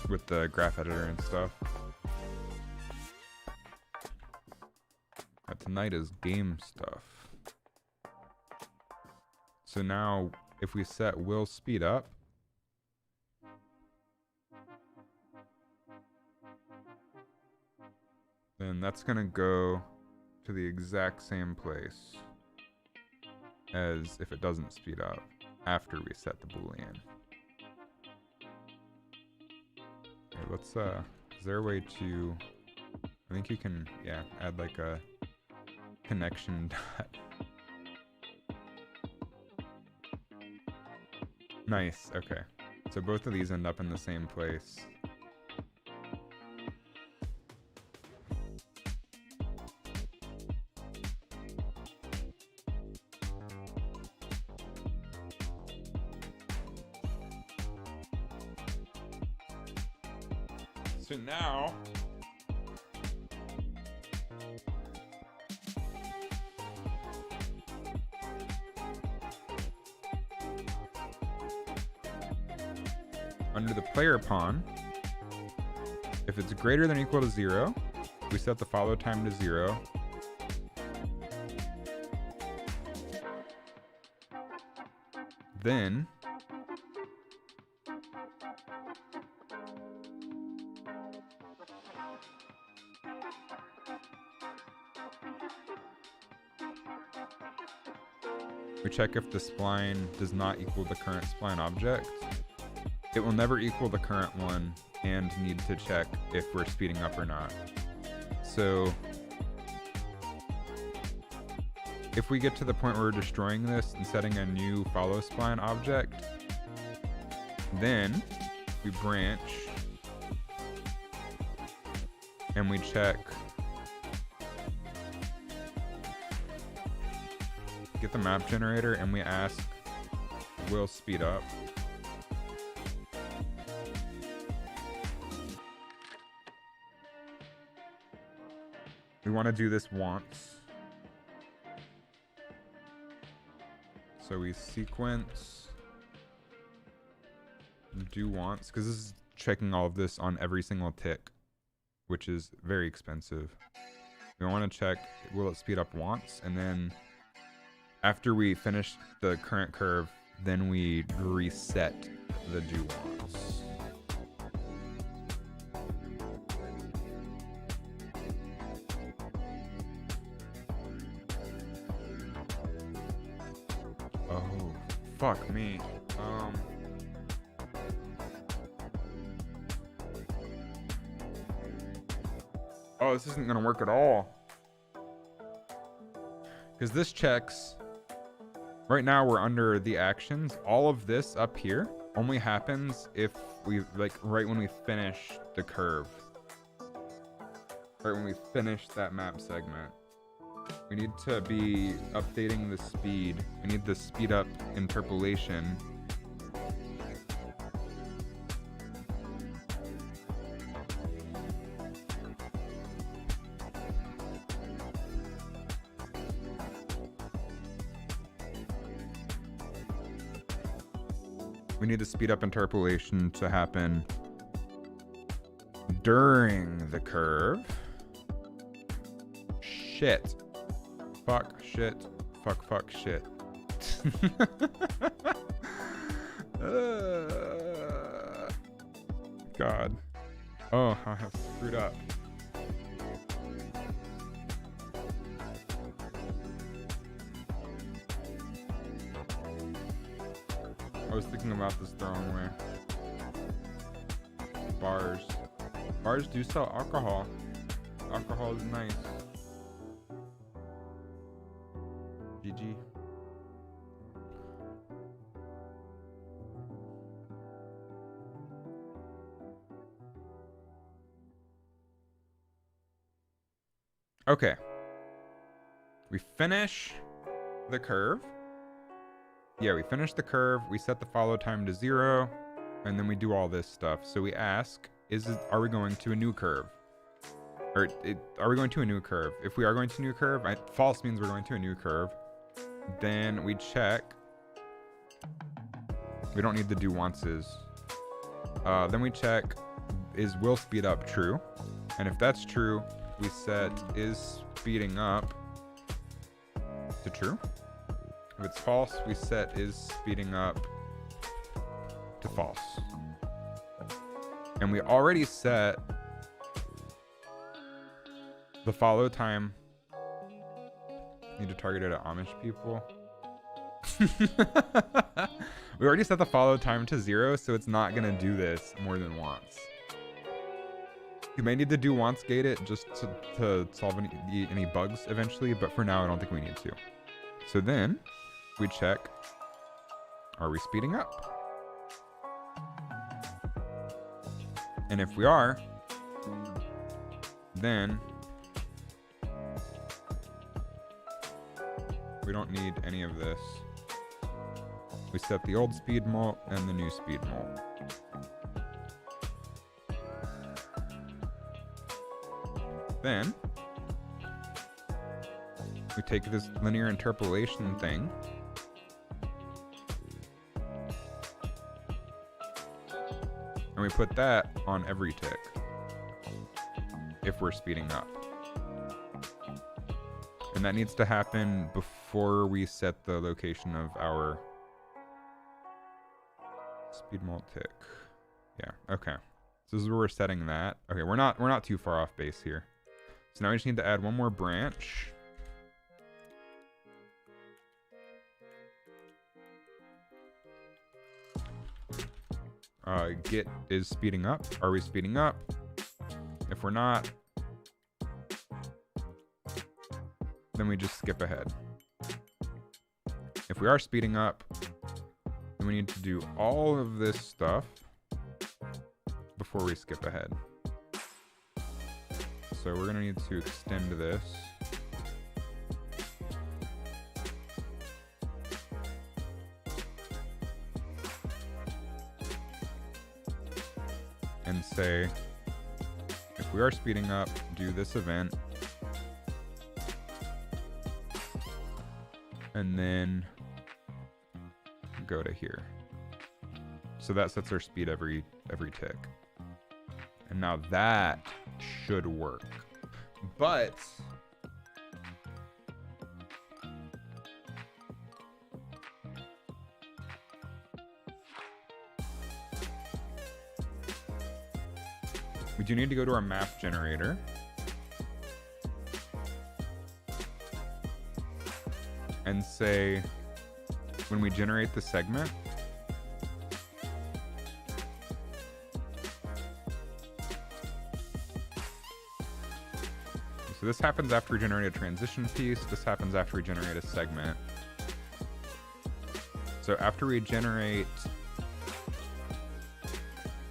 With the graph editor and stuff. Tonight is game stuff. So now, if we set will speed up, then that's gonna go to the exact same place as if it doesn't speed up after we set the Boolean. Okay, let's is there a way to, I think you can, yeah, add like a connection dot. Nice, okay. So both of these end up in the same place. So now, under the player pawn, if it's greater than or equal to 0, we set the follow time to 0. Then We check if the spline does not equal the current spline object. It will never equal the current one and need to check if we're speeding up or not. So if we get to the point where we're destroying this and setting a new follow spline object, then we branch and we check, get the map generator, and we ask, will speed up. We want to do this once. So we sequence do once, because this is checking all of this on every single tick, which is very expensive. We want to check, will it speed up once? And then after we finish the current curve, then we reset the do once. Oh, fuck me. Oh, this isn't gonna work at all. Because this checks, right now we're under the actions. All of this up here only happens if we, like, right when we finish the curve. Right when we finish that map segment. We need to be updating the speed. We need the speed up interpolation. We need the speed up interpolation to happen during the curve. Shit. Fuck, shit. Fuck, fuck, shit. God. Oh, I have screwed up. I was thinking about this the wrong way. Bars. Bars do sell alcohol. Alcohol is nice. GG. Okay. We finish the curve. Yeah, we finish the curve, we set the follow time to 0, and then we do all this stuff. So we ask, are we going to a new curve? Or are we going to a new curve? If we are going to a new curve, false means we're going to a new curve. Then we check. We don't need the do onces. Then we check, is will speed up true? And if that's true, we set is speeding up to true. If it's false, we set is speeding up to false. And we already set the follow time. Need to target it at Amish people. We already set the follow time to 0, so it's not gonna do this more than once. You may need to do once gate it just to solve any bugs eventually, but for now I don't think we need to. So then we check, are we speeding up? And if we are, then we don't need any of this. We set the old speed mult and the new speed mult. Then we take this linear interpolation thing and we put that on every tick if we're speeding up. And that needs to happen before we set the location of our speed mult tick. Yeah, okay. So this is where we're setting that. Okay, we're not too far off base here. So now we just need to add one more branch. Git is speeding up. Are we speeding up? If we're not, then we just skip ahead. If we are speeding up, then we need to do all of this stuff before we skip ahead. So we're gonna need to extend this. And say, if we are speeding up, do this event. And then go to here. So that sets our speed every tick. And now that should work. But we do need to go to our map generator. And say, when we generate the segment, so this happens after we generate a transition piece. This happens after we generate a segment. So after we generate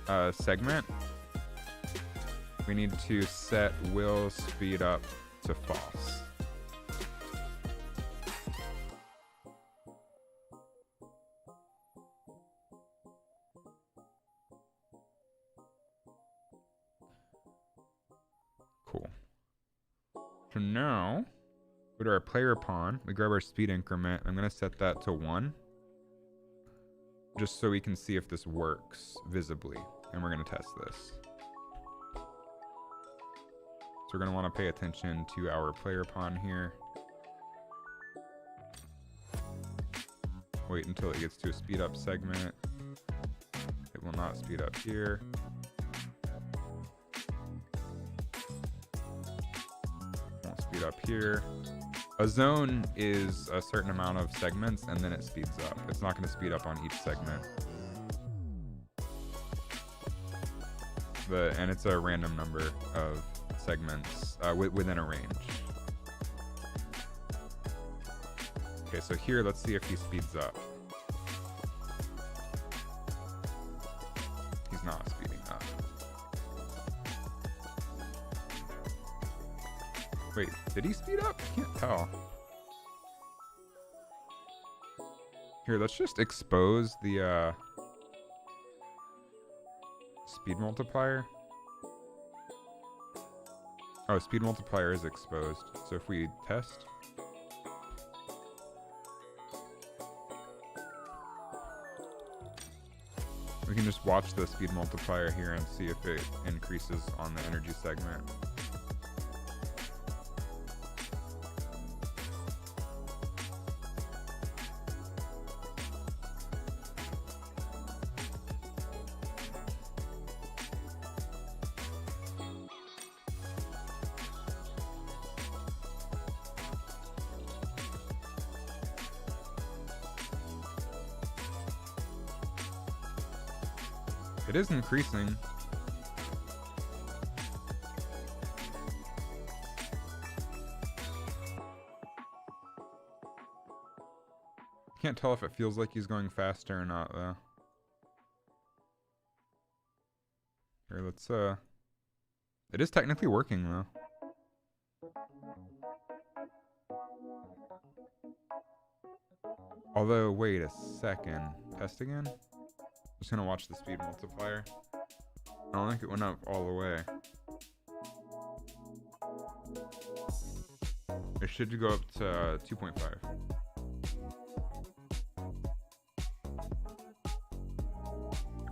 a segment, we need to set will speed up to false. Cool. So now, go to our player pawn. We grab our speed increment. I'm going to set that to 1. Just so we can see if this works visibly. And we're going to test this. So we're going to want to pay attention to our player pawn here. Wait until it gets to a speed up segment. It will not speed up here. Won't speed up here. A zone is a certain amount of segments and then it speeds up. It's not going to speed up on each segment. And it's a random number of segments within a range. Okay, so here, let's see if he speeds up. He's not speeding up. Wait, did he speed up? I can't tell. Here, let's just expose the speed multiplier. Oh, speed multiplier is exposed. So if we test. We can just watch the speed multiplier here and see if it increases on the energy segment. It is increasing. Can't tell if it feels like he's going faster or not, though. Here, let's, it is technically working, though. Although, wait a second. Test again? Just gonna watch the speed multiplier. I don't think it went up all the way. It should go up to 2.5.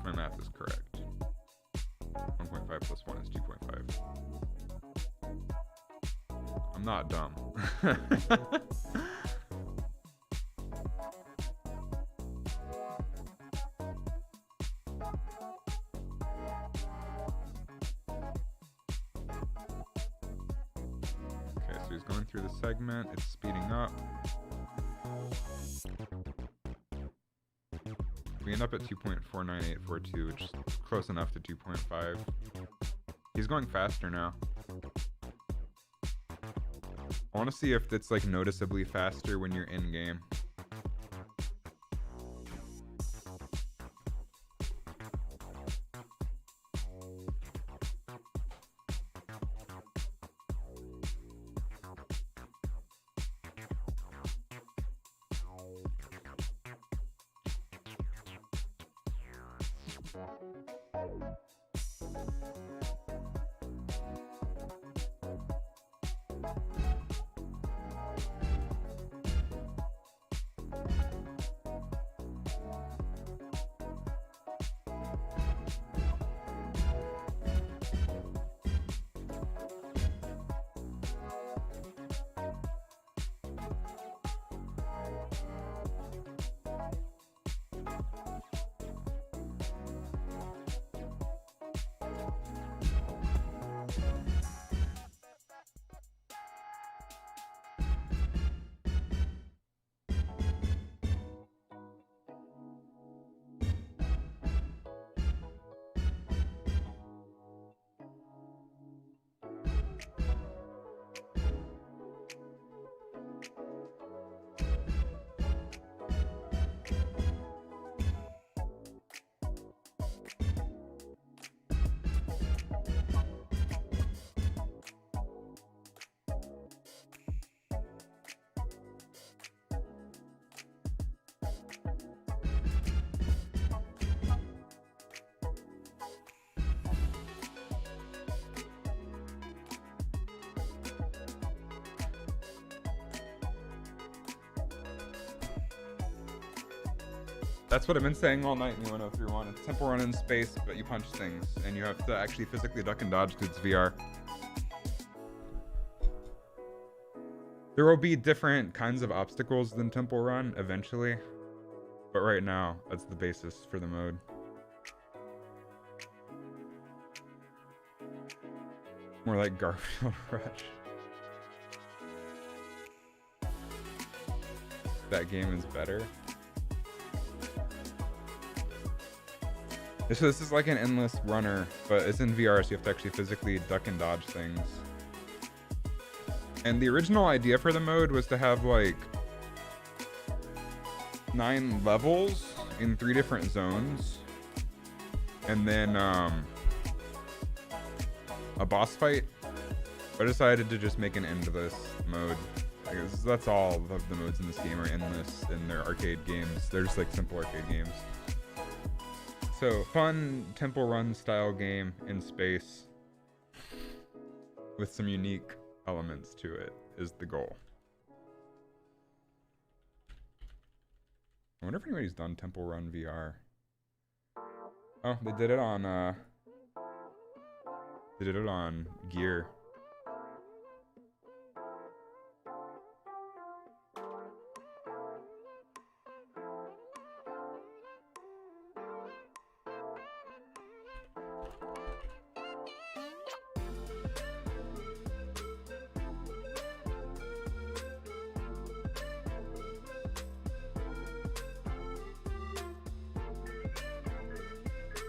My math is correct. 1.5 plus 1 is 2.5. I'm not dumb. He's going through the segment, it's speeding up. We We end up at 2.49842, which is close enough to 2.5. He's going faster now. I want to see if it's like noticeably faster when you're in game. That's what I've been saying all night in the 1031. It's Temple Run in space, but you punch things, and you have to actually physically duck and dodge because it's VR. There will be different kinds of obstacles than Temple Run eventually, but right now, that's the basis for the mode. More like Garfield Rush. That game is better. So this is like an endless runner, but it's in VR, so you have to actually physically duck and dodge things. And the original idea for the mode was to have like 9 levels in 3 different zones, and then a boss fight. I decided to just make an endless mode. I guess that's all of the modes in this game are endless in their arcade games. They're just like simple arcade games. So, fun Temple Run style game in space with some unique elements to it is the goal. I wonder if anybody's done Temple Run VR. Oh, they did it on Gear.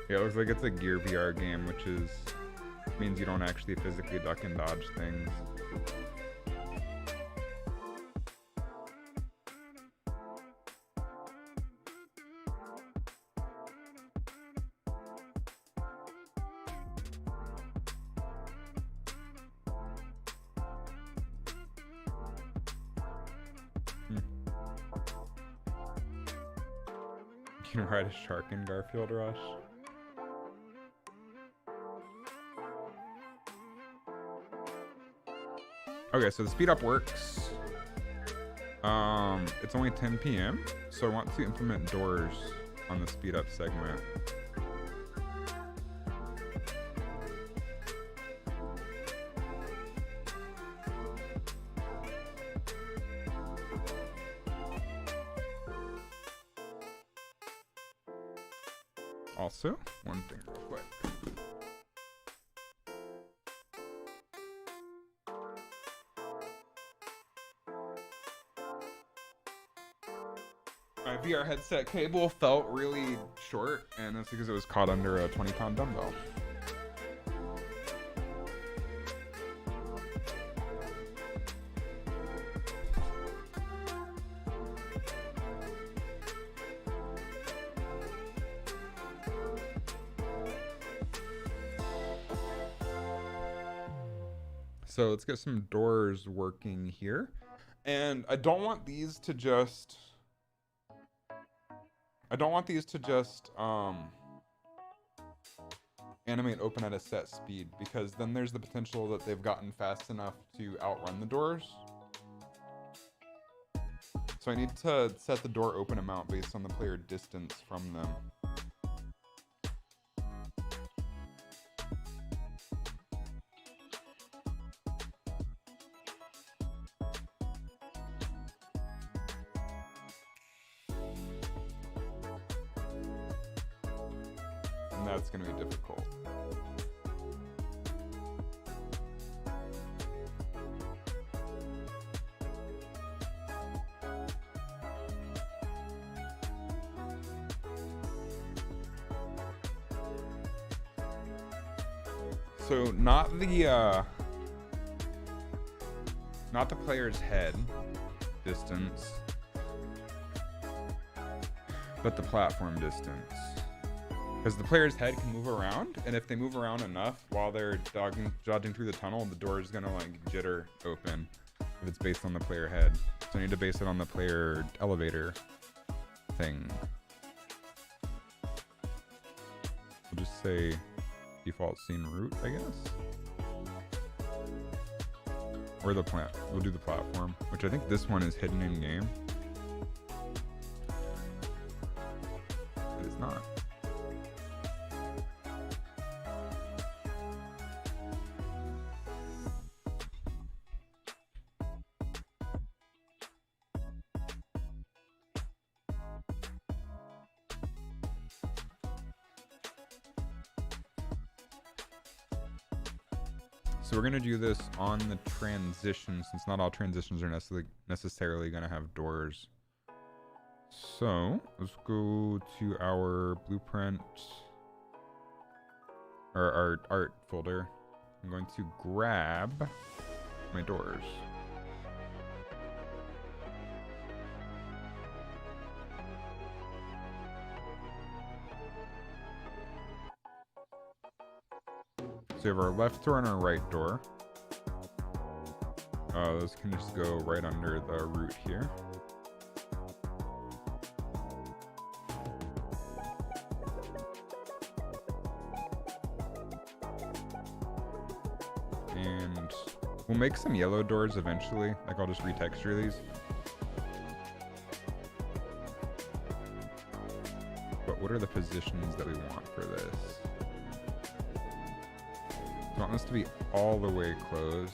Yeah, it looks like it's a Gear VR game, which means you don't actually physically duck and dodge things. You can ride a shark in Garfield Rush. Okay, so the speed up works. It's only 10 p.m., so I want to implement doors on the speed up segment. Also, one thing real quick. My VR headset cable felt really short, and that's because it was caught under a 20-pound dumbbell. So let's get some doors working here. And I don't want these to just animate open at a set speed, because then there's the potential that they've gotten fast enough to outrun the doors. So I need to set the door open amount based on the player distance from them. And that's going to be difficult. So not the player's head distance, but the platform distance. Because the player's head can move around, and if they move around enough while they're dodging through the tunnel, the door is gonna like jitter open if it's based on the player head. So I need to base it on the player elevator thing. We'll just say default scene route, I guess. Or the plant. We'll do the platform, which I think this one is hidden in game. It is not. So we're gonna do this on the transition, since not all transitions are necessarily gonna have doors. So let's go to our blueprint, or our art folder. I'm going to grab my doors. So we have our left door and our right door. Those can just go right under the root here. And we'll make some yellow doors eventually. Like I'll just retexture these. But what are the positions that we want for this? I want this to be all the way closed.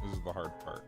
This is the hard part.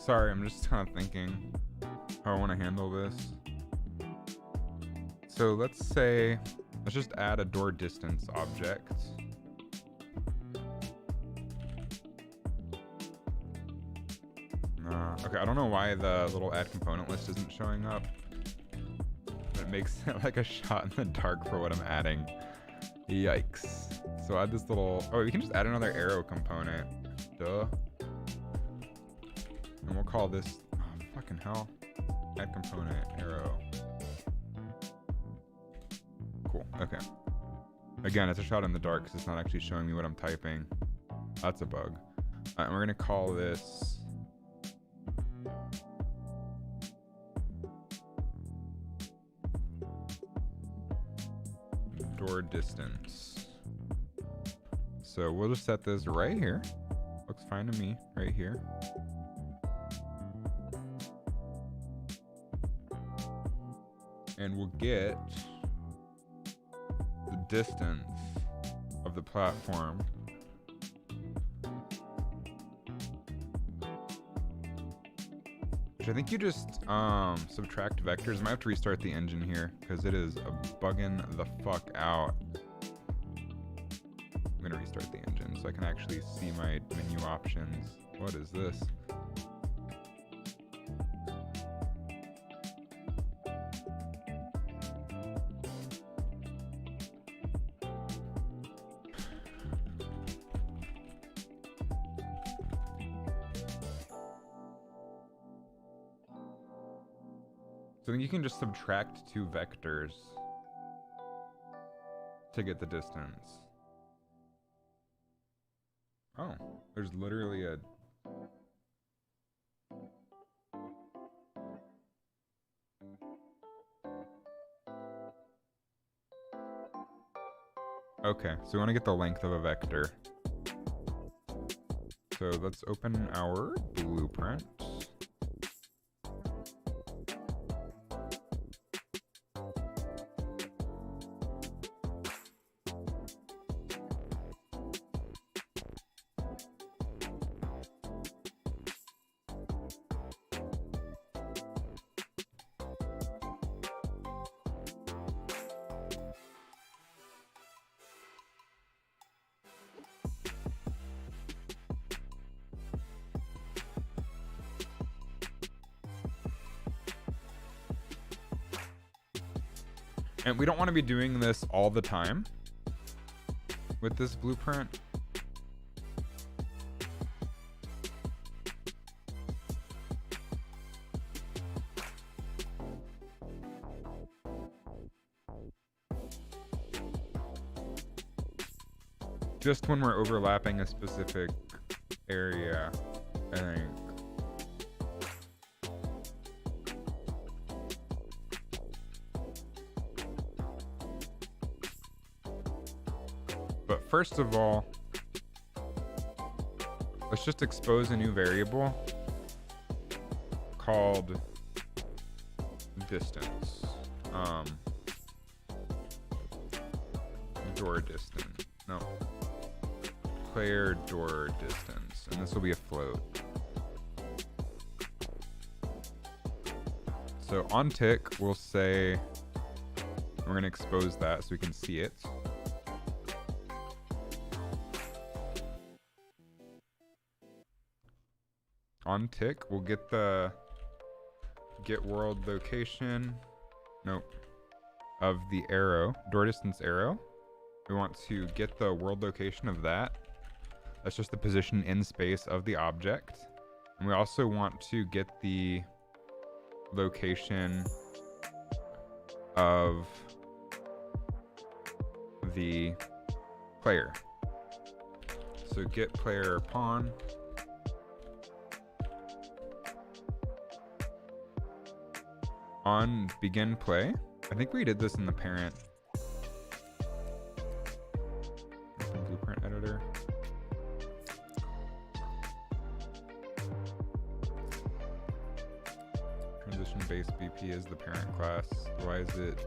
Sorry, I'm just kind of thinking how I want to handle this. So let's say, let's just add a door distance object. Okay, I don't know why the little add component list isn't showing up. But it makes it like a shot in the dark for what I'm adding. Yikes. So add this little, oh, we can just add another arrow component. Duh. And we'll call this, oh, fucking hell. Add component, arrow. Cool, okay. Again, it's a shot in the dark because it's not actually showing me what I'm typing. That's a bug. And we're gonna call this door distance. So we'll just set this right here. Looks fine to me, right here. And we'll get the distance of the platform. Which I think you just subtract vectors. I might have to restart the engine here because it is bugging the fuck out. I'm gonna restart the engine so I can actually see my menu options. What is this? So then you can just subtract two vectors to get the distance. Oh, there's literally a... Okay, so we want to get the length of a vector. So let's open our blueprint. And we don't want to be doing this all the time with this blueprint. Just when we're overlapping a specific area, I think. But first of all, let's just expose a new variable called distance. Door distance. No. Player door distance. And this will be a float. So on tick, we'll say we're going to expose that so we can see it. On tick, we'll get the get world location, nope, of the arrow, door distance arrow. We want to get the world location of that. That's just the position in space of the object. And we also want to get the location of the player. So get player pawn. On begin play, I think we did this in the parent. Blueprint editor. Transition base BP is the parent class. Why is it?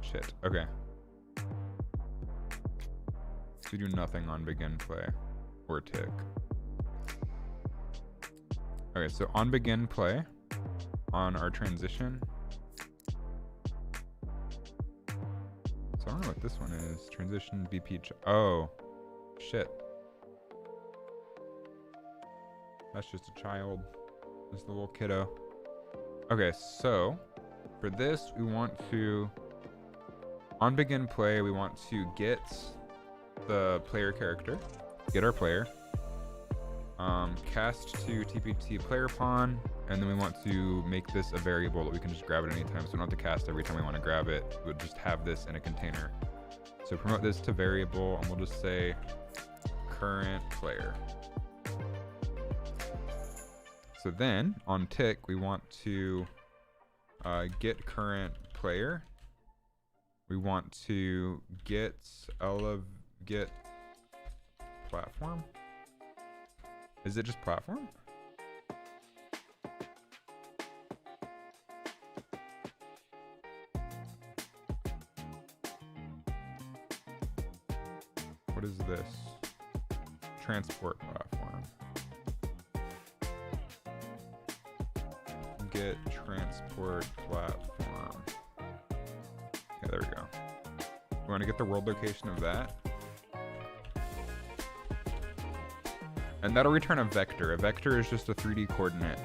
Shit. Okay. we do nothing on begin play or tick. Okay, so on begin play, on our transition. So I don't know what this one is. Transition BP. Oh, shit. That's just a child. This is the little kiddo. Okay, so for this, we want to, on begin play, we want to get the player character, get our player, cast to TPT player pawn, and then we want to make this a variable that we can just grab at any time. So we don't have to cast every time we want to grab it. We'll just have this in a container. So promote this to variable, and we'll just say current player. So then on tick, we want to get current player. We want to get platform. Is it just platform? What is this? Transport platform. Get transport platform. Yeah, there we go. We want to get the world location of that. And that'll return a vector. A vector is just a 3D coordinate.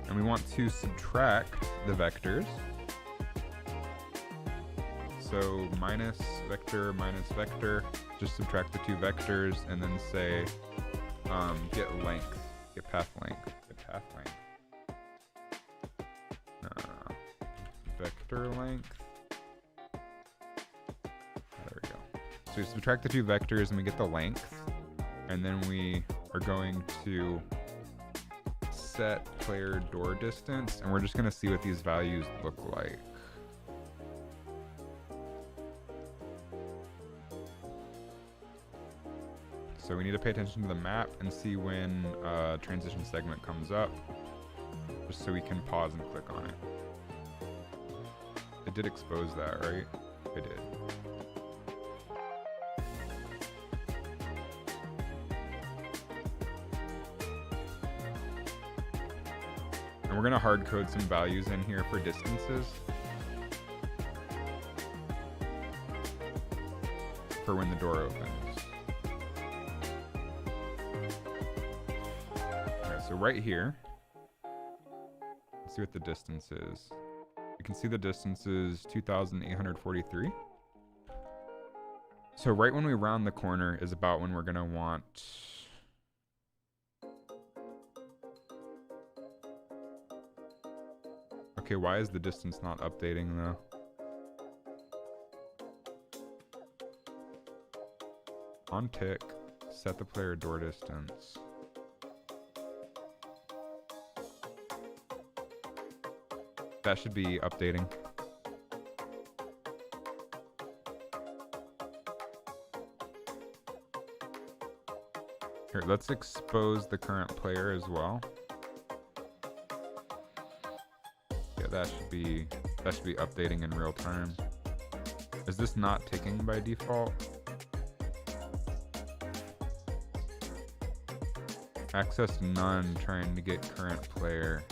And we want to subtract the vectors. So minus vector, just subtract the two vectors and then say get length, get path length, get path length. Vector length. There we go. So we subtract the two vectors and we get the length. And then we are going to set player door distance, and we're just going to see what these values look like. So we need to pay attention to the map and see when a transition segment comes up, just so we can pause and click on it. It did expose that, right? It did. And we're gonna hard code some values in here for distances for when the door opens. Okay, so right here, let's see what the distance is. You can see the distance is 2,843. So right when we round the corner is about when we're gonna want Okay, why is the distance not updating though? On tick, set the player door distance. That should be updating. Here, let's expose the current player as well. That should be updating in real time. Is this not ticking by default? Access none, trying to get current player.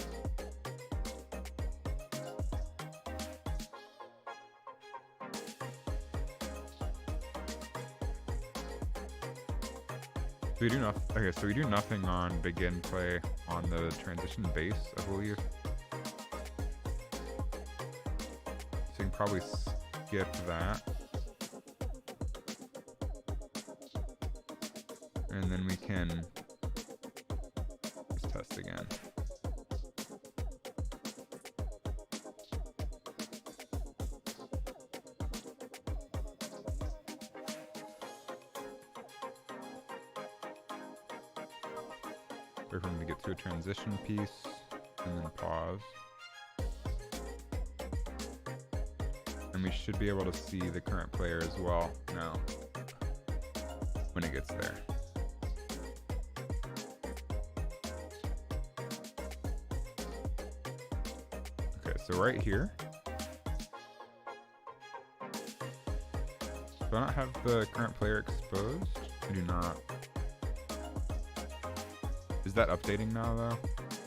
So we do nothing. Okay, so we do nothing on begin play on the transition base, I believe. Probably skip that, and then we can just test again. Wait for him to get to a transition piece and then pause. And we should be able to see the current player as well now when it gets there. Okay, so right here, Do I not have the current player exposed? I do not. Is that updating now though?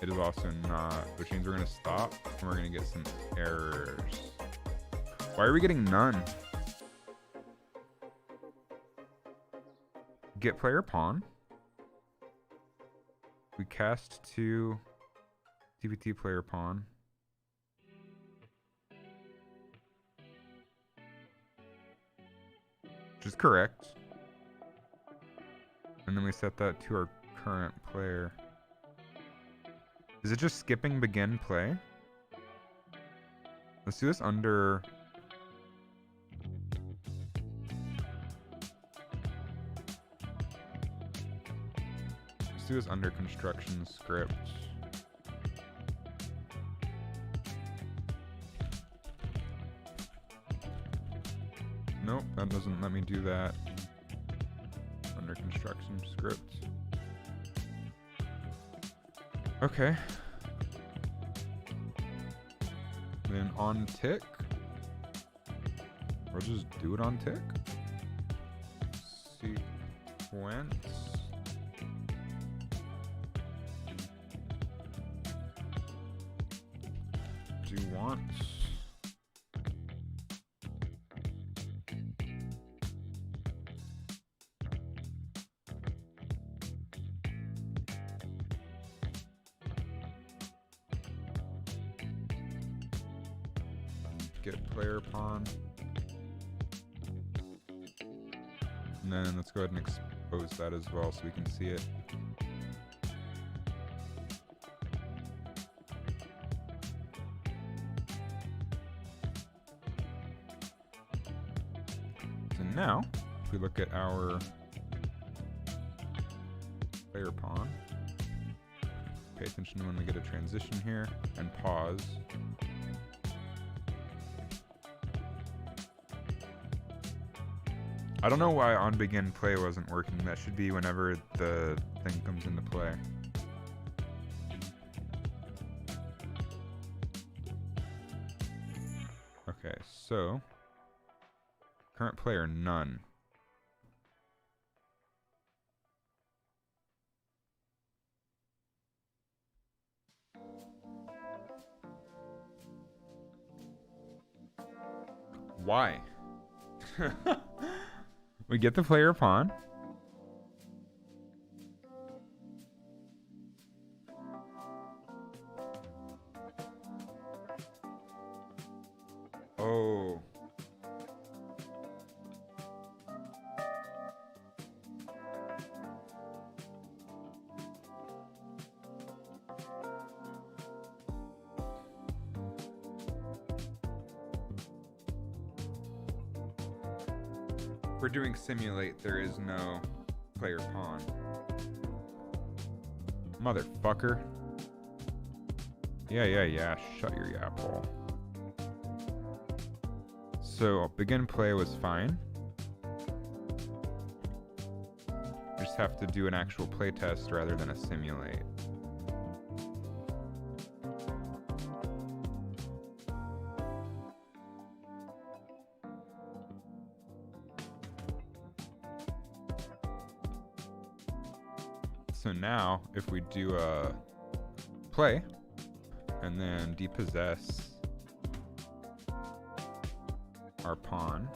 It is also not, which means we're gonna stop and we're gonna get some errors. Why are we getting none? Get player pawn. We cast to TPT player pawn. Which is correct. And then we set that to our current player. Is it just skipping begin play? Let's do this under... Let's do this under construction script. Nope, that doesn't let me do that. Under construction script. Okay. Then on tick. We'll just do it on tick. Sequence. Do once. Get player pawn. And then let's go ahead and expose that as well so we can see it. So now, if we look at our player pawn, pay attention to when we get a transition here and pause. I don't know why on begin play wasn't working. That should be whenever the thing comes into play. Okay, so current player none. Why? We get the player pawn. Oh. We're doing simulate, there is no player pawn. Motherfucker. Yeah. Shut your yap hole. So begin play was fine. We just have to do an actual play test rather than a simulate. So now, if we do a play, and then depossess our pawn,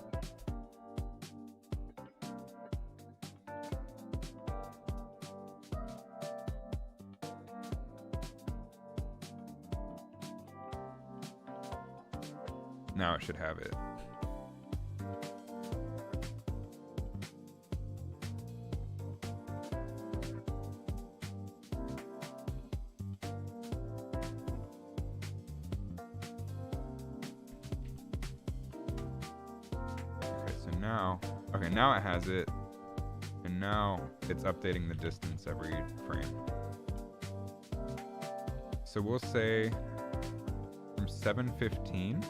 now it should have it. Now it has it, and now it's updating the distance every frame. So we'll say from 7:15,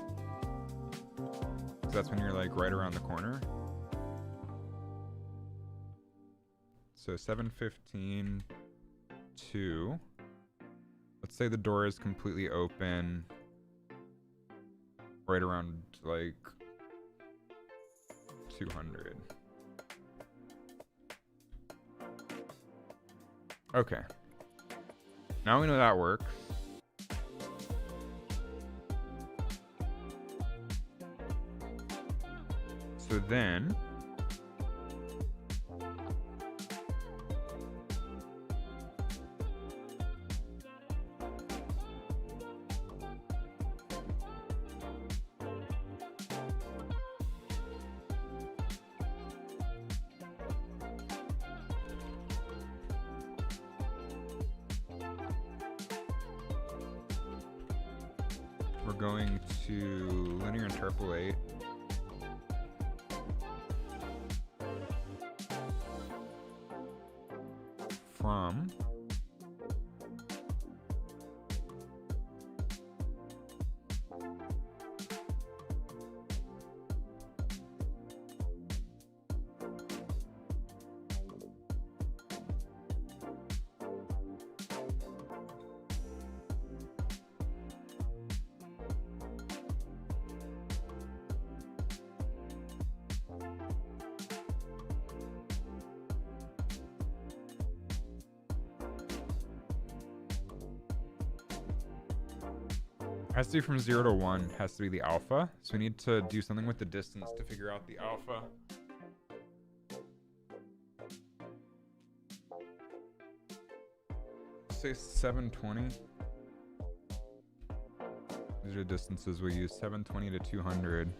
because that's when you're like right around the corner. So 7:15 to, let's say the door is completely open right around like 200. Okay. Now we know that works. So then we're going to linear interpolate from has to be from 0 to 1, has to be the alpha. So we need to do something with the distance to figure out the alpha. Say 720. These are distances we use, 720 to 200.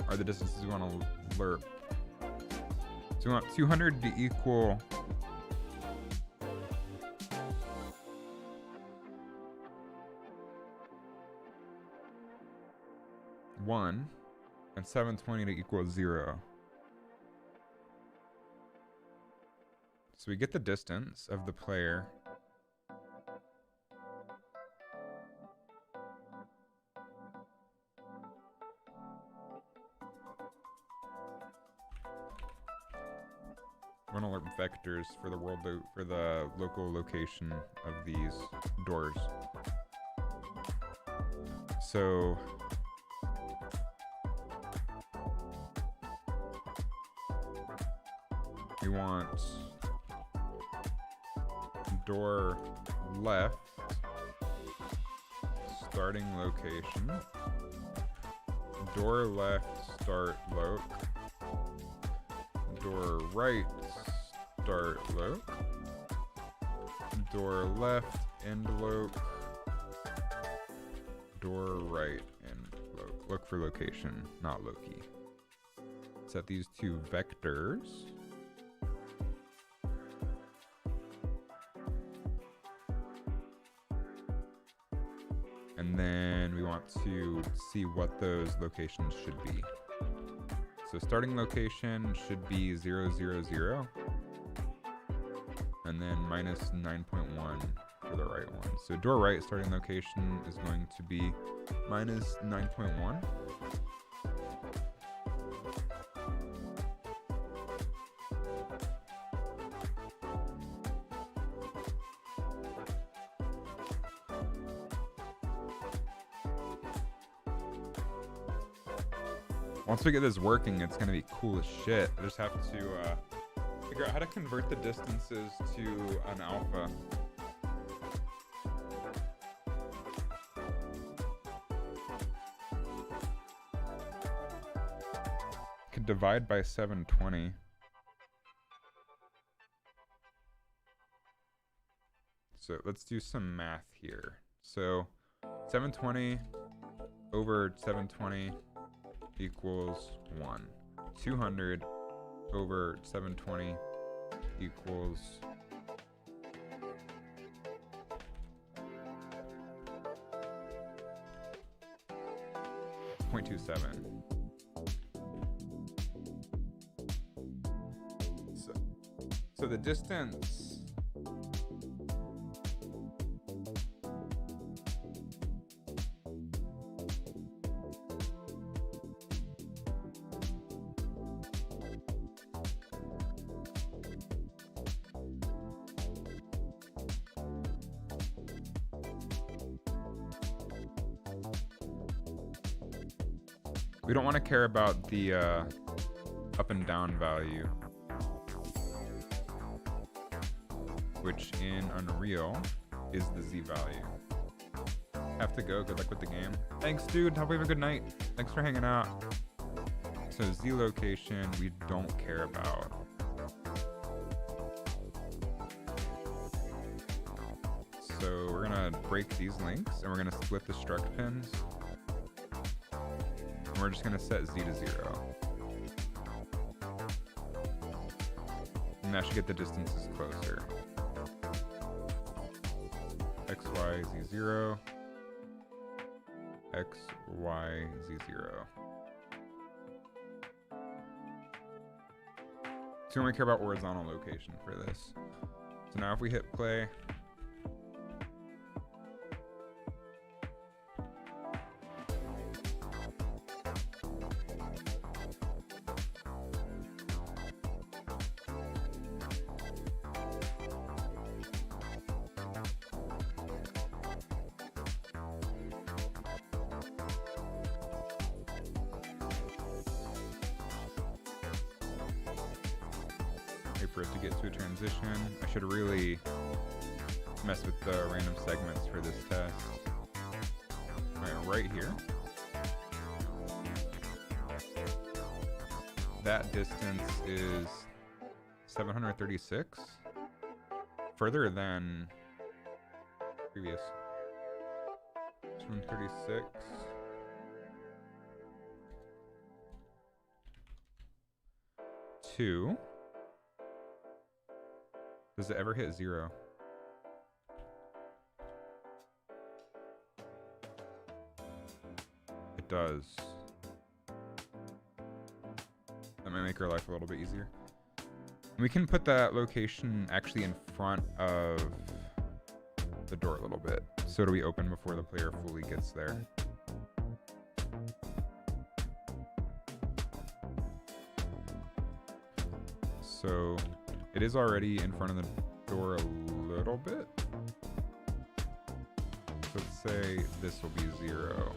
Are the distances we want to lerp. So we want 200 to equal one, and 720 to equal 0. So we get the distance of the player. We're gonna learn vectors for the for the local location of these doors. So we want door left starting location, door left start loc, door right start loc, door left end loc, door right end loc. Look for location, not Loki. Set these two vectors. And then we want to see what those locations should be. So starting location should be 0, 0, 0. And then minus 9.1 for the right one. So door right starting location is going to be minus 9.1. Once we get this working, it's gonna be cool as shit. I just have to figure out how to convert the distances to an alpha. Could divide by 720. So let's do some math here. So 720 over 720 equals 1. 200 over 720 equals 0.5. 1.27. So the distance we don't want to care about the up and down value, which in Unreal is the Z value. Have to go. Good luck with the game. Thanks, dude. Hope you have a good night. Thanks for hanging out. So Z location we don't care about. So we're gonna break these links and we're gonna split the struct pins. And we're just gonna set Z to 0. And that should get the distances closer. X, Y, Z 0. X, Y, Z 0. So we only care about horizontal location for this. So now if we hit play, for it to get to a transition. I should really mess with the random segments for this test. Alright, right here. That distance is 736. Further than previous. 736. 2. Does it ever hit 0? It does. That might make our life a little bit easier. We can put that location actually in front of the door a little bit. So it'll be open before the player fully gets there. So it is already in front of the door a little bit. Let's say this will be 0.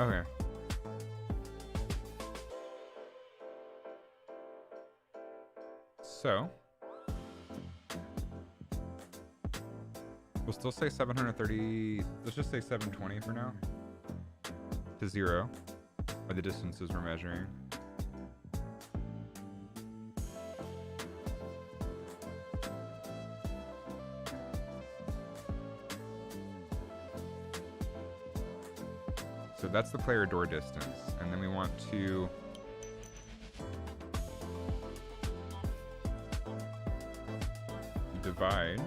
Okay. So we'll still say 730, let's just say 720 for now, to 0, by the distances we're measuring. So that's the player door distance, and then we want to divide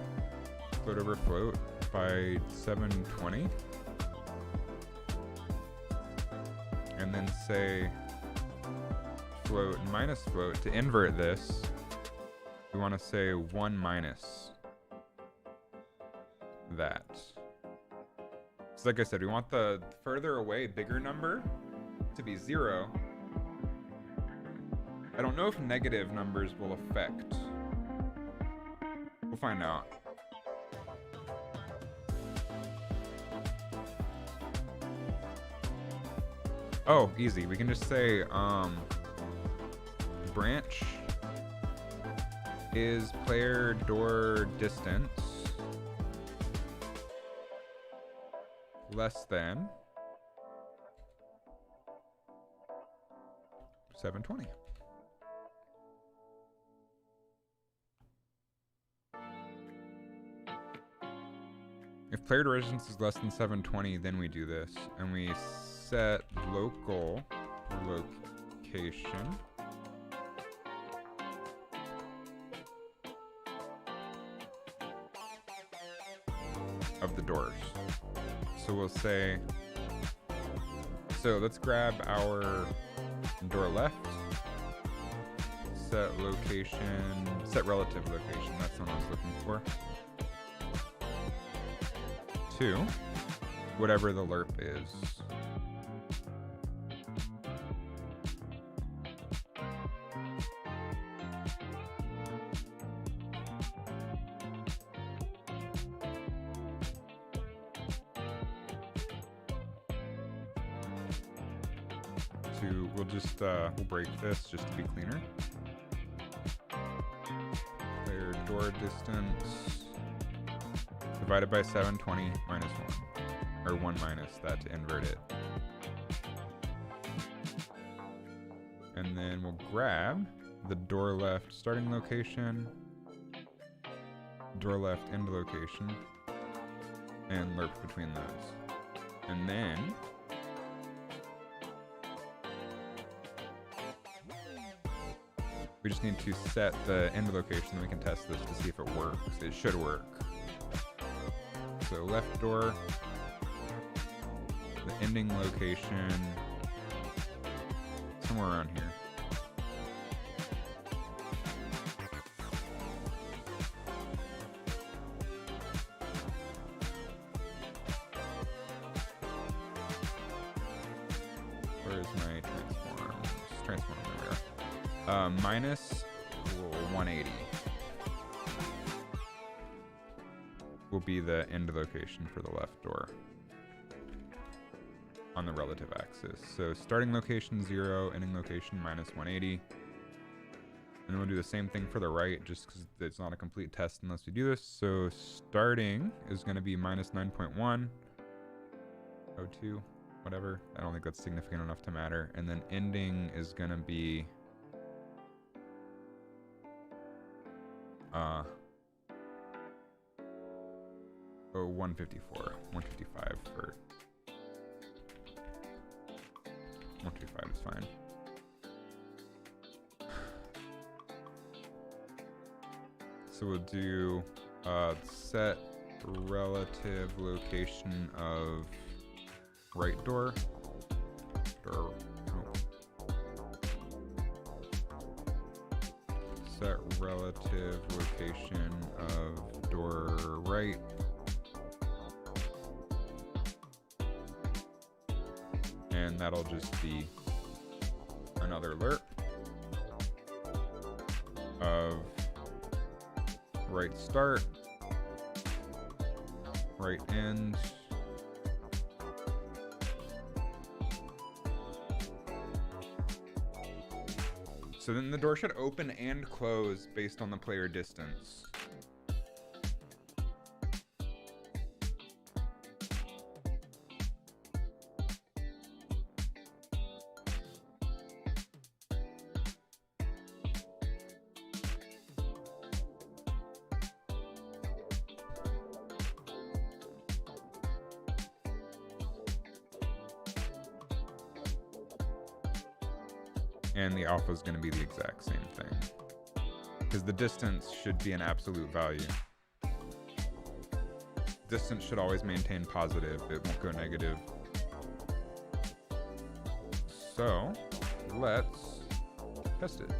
float over float by 720, and then say float minus float. To invert this, we want to say 1 minus that. So like I said, we want the further away bigger number to be 0. I don't know if negative numbers will affect. We'll find out. Oh, easy. We can just say branch is player door distance less than 720. If player door distance is less than 720, then we do this, and we set local location of the doors. So we'll say, so let's grab our door left, set location, set relative location, that's what I was looking for, to whatever the lerp is. We'll break this just to be cleaner. Player door distance divided by 720 minus 1, or 1 minus that to invert it. And then we'll grab the door left starting location, door left end location, and lerp between those. And then we just need to set the end location and we can test this to see if it works. It should work. So left door, the ending location, somewhere around here. Where's my transforms? Transform there. Minus 180 will be the end location for the left door on the relative axis. So starting location 0, ending location minus 180. And we'll do the same thing for the right, just because it's not a complete test unless we do this. So starting is going to be minus 9.1, 02, whatever. I don't think that's significant enough to matter. And then ending is going to be 154, 155 for 155 is fine. So we'll do set relative location of right door. Set relative location of door right. And that'll just be another lerp of right start, right end, so then the door should open and close based on the player distance. And the alpha is going to be the exact same thing, because the distance should be an absolute value. Distance should always maintain positive, it won't go negative. So let's test it.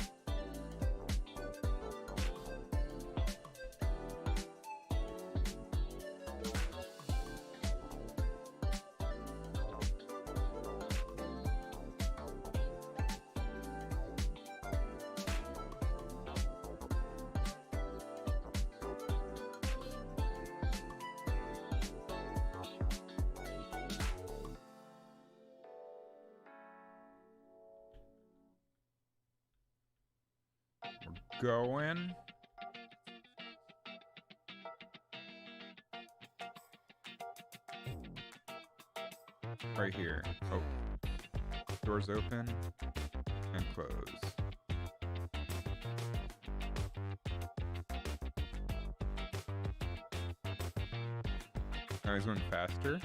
Going. Right here. Oh. Doors open and close. Now he's going faster.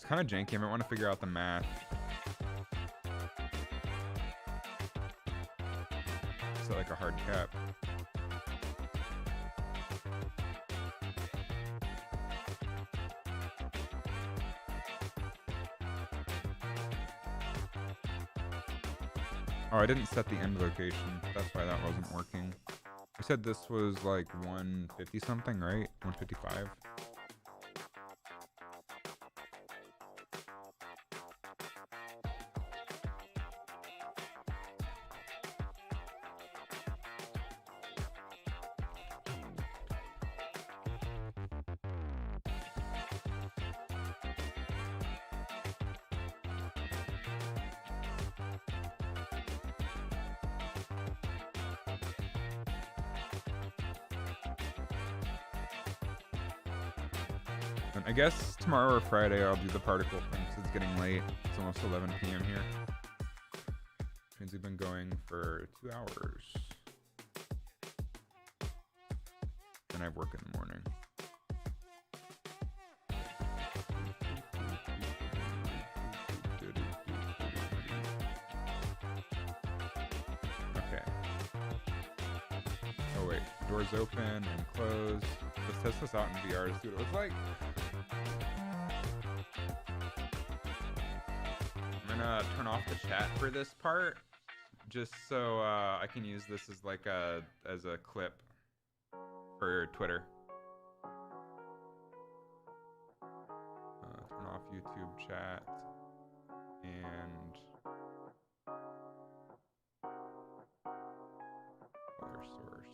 kind of janky. I might want to figure out the math. Is it like a hard cap? Oh, I didn't set the end location. That's why that wasn't working. I said this was like 150 something, right? 155. And I guess tomorrow or Friday I'll do the particle thing because it's getting late. It's almost 11 p.m. here. Which means we've been going for 2 hours. And I have work in the morning. Okay. Oh wait, doors open and close. Let's test this out in VR to see what it looks like. I'm gonna turn off the chat for this part, just so I can use this as like a clip for Twitter. Turn off YouTube chat and other source.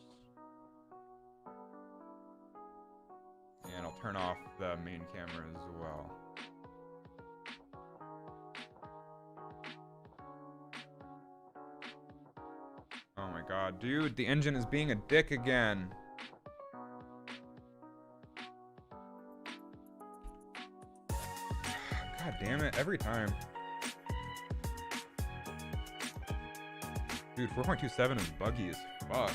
And I'll turn off the main camera as well. Oh my god, dude, the engine is being a dick again. God damn it, every time. Dude, 4.27 is buggy as fuck.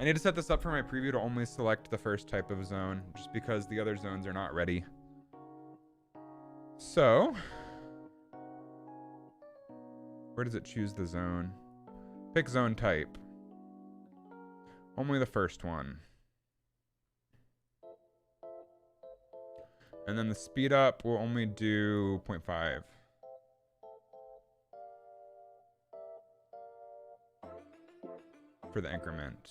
I need to set this up for my preview to only select the first type of zone, just because the other zones are not ready. So, where does it choose the zone? Pick zone type. Only the first one. And then the speed up will only do 0.5. For the increment.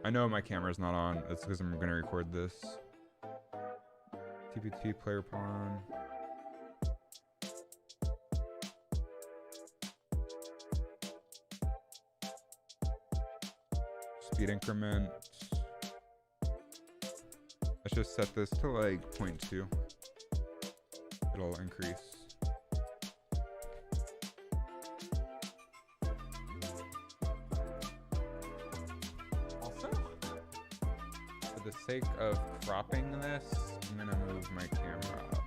I know my camera's not on. That's because I'm going to record this. TPT player pawn. Speed increment. Let's just set this to like 0.2. It'll increase. For the sake of cropping this, I'm gonna move my camera up.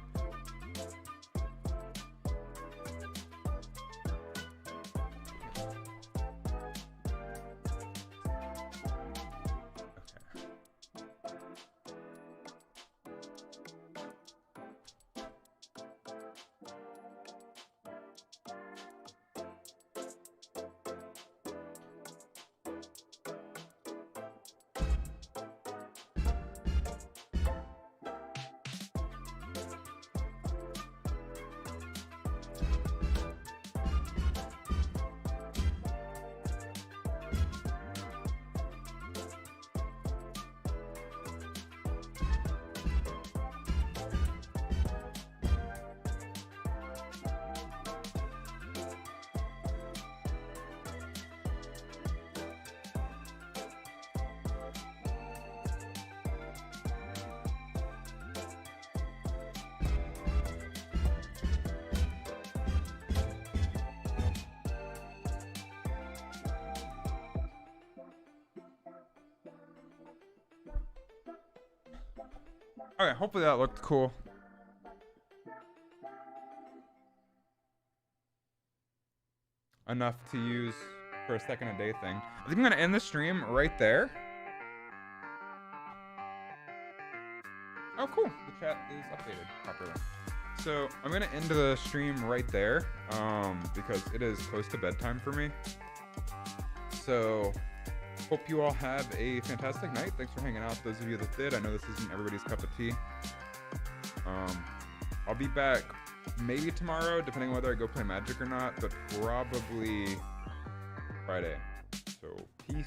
Okay, hopefully that looked cool. Enough to use for a second a day thing. I think I'm gonna end the stream right there. Oh, cool. The chat is updated properly. So I'm gonna end the stream right there, because it is close to bedtime for me. So hope you all have a fantastic night. Thanks for hanging out, those of you that did. I know this isn't everybody's cup of tea. I'll be back maybe tomorrow, depending on whether I go play Magic or not, but probably Friday. So peace.